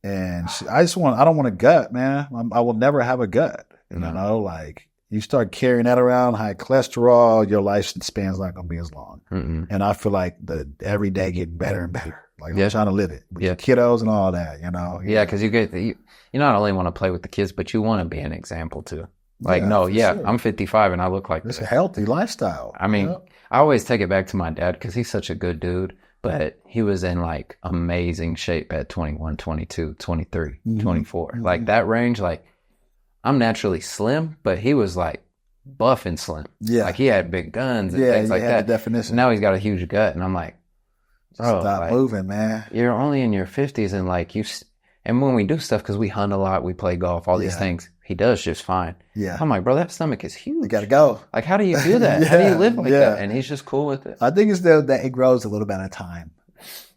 And I don't want a gut, man. I will never have a gut. You know, like you start carrying that around, high cholesterol, your lifespan's not going to be as long. And I feel like every day getting better and better. Like I'm trying to live it with your kiddos and all that, you know? Yeah, because you not only want to play with the kids, but you want to be an example too. Like, sure. I'm 55 and I look like this. It's a healthy lifestyle. I mean, I always take it back to my dad because he's such a good dude, but he was in like amazing shape at 21, 22, 23, 24. Like that range, like I'm naturally slim, but he was like buff and slim. Yeah. Like he had big guns and things like that. The definition. Now he's got a huge gut and I'm like, bro, stop moving, man. You're only in your 50s and like and when we do stuff, because we hunt a lot, we play golf, all these things, he does just fine. Yeah. I'm like, bro, that stomach is huge. You got to go. Like, how do you do that? How do you live like that? And he's just cool with it. I think it's that it grows a little bit at a time.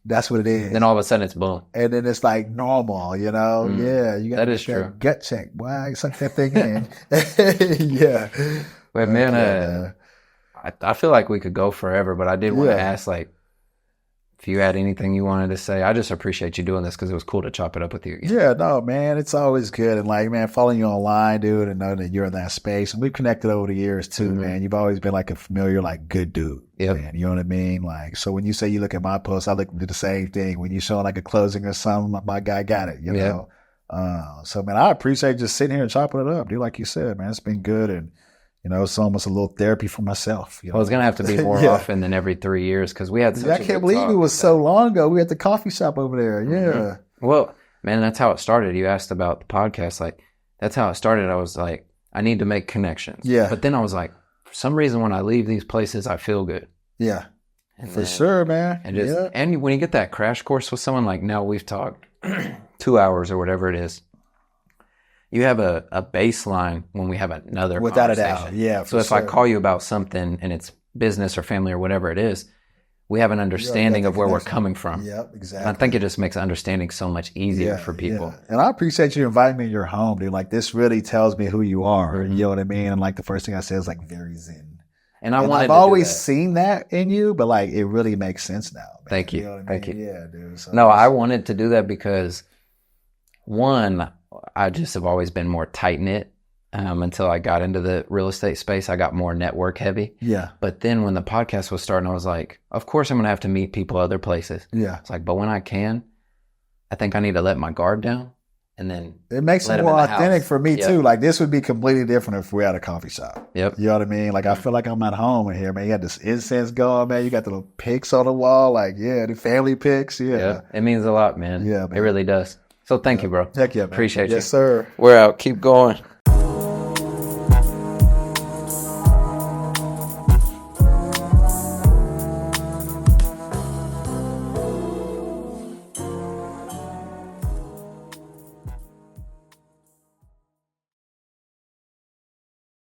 That's what it is. Then all of a sudden it's boom. And then it's like normal, you know? Yeah. You got that is true. Gut check. Why? Suck that thing in. Yeah. But man, I feel like we could go forever, but I did want to ask, like, if you had anything you wanted to say. I just appreciate you doing this because it was cool to chop it up with you again. Yeah, no, man, it's always good. And like, man, following you online, dude, and knowing that you're in that space. And we've connected over the years too, man. You've always been like a familiar, like good dude. Man, you know what I mean? Like, so when you say you look at my posts, I look at the same thing. When you show like a closing or something, my guy got it, you know? So man, I appreciate just sitting here and chopping it up, dude. Like you said, man, it's been good. And you know, it's almost a little therapy for myself. You know? Well, it's going to have to be more often than every 3 years because we had such I can't believe it was so long ago. We had the coffee shop over there. Yeah. Well, man, that's how it started. You asked about the podcast. Like, that's how it started. I was like, I need to make connections. Yeah. But then I was like, for some reason, when I leave these places, I feel good. Yeah. And for sure, man. And and when you get that crash course with someone, like now we've talked 2 hours or whatever it is. You have a baseline when we have another without conversation. A doubt. Yeah. So if I call you about something and it's business or family or whatever it is, we have an understanding of where we're coming from. Yep, exactly. And I think it just makes understanding so much easier for people. Yeah. And I appreciate you inviting me to your home, dude. Like this really tells me who you are. You know what I mean? And like the first thing I said is like very zen. And I've always seen that in you, but like it really makes sense now. Man. Thank you. You know what I mean? Thank you. Yeah, dude. So no, I wanted to do that because one, I just have always been more tight-knit until I got into the real estate space. I got more network heavy. Yeah. But then when the podcast was starting, I was like, of course I'm going to have to meet people other places. Yeah. It's like, but when I can, I think I need to let my guard down and then it makes it more authentic for me too. Like this would be completely different if we're at a coffee shop. Yep. You know what I mean? Like I feel like I'm at home in here, man. You got this incense going, man. You got the little pics on the wall. Like, the family pics. Yeah. Yep. It means a lot, man. Yeah, man. It really does. So thank you, bro. Heck yeah, man. Appreciate you. Yes, sir. We're out. Keep going.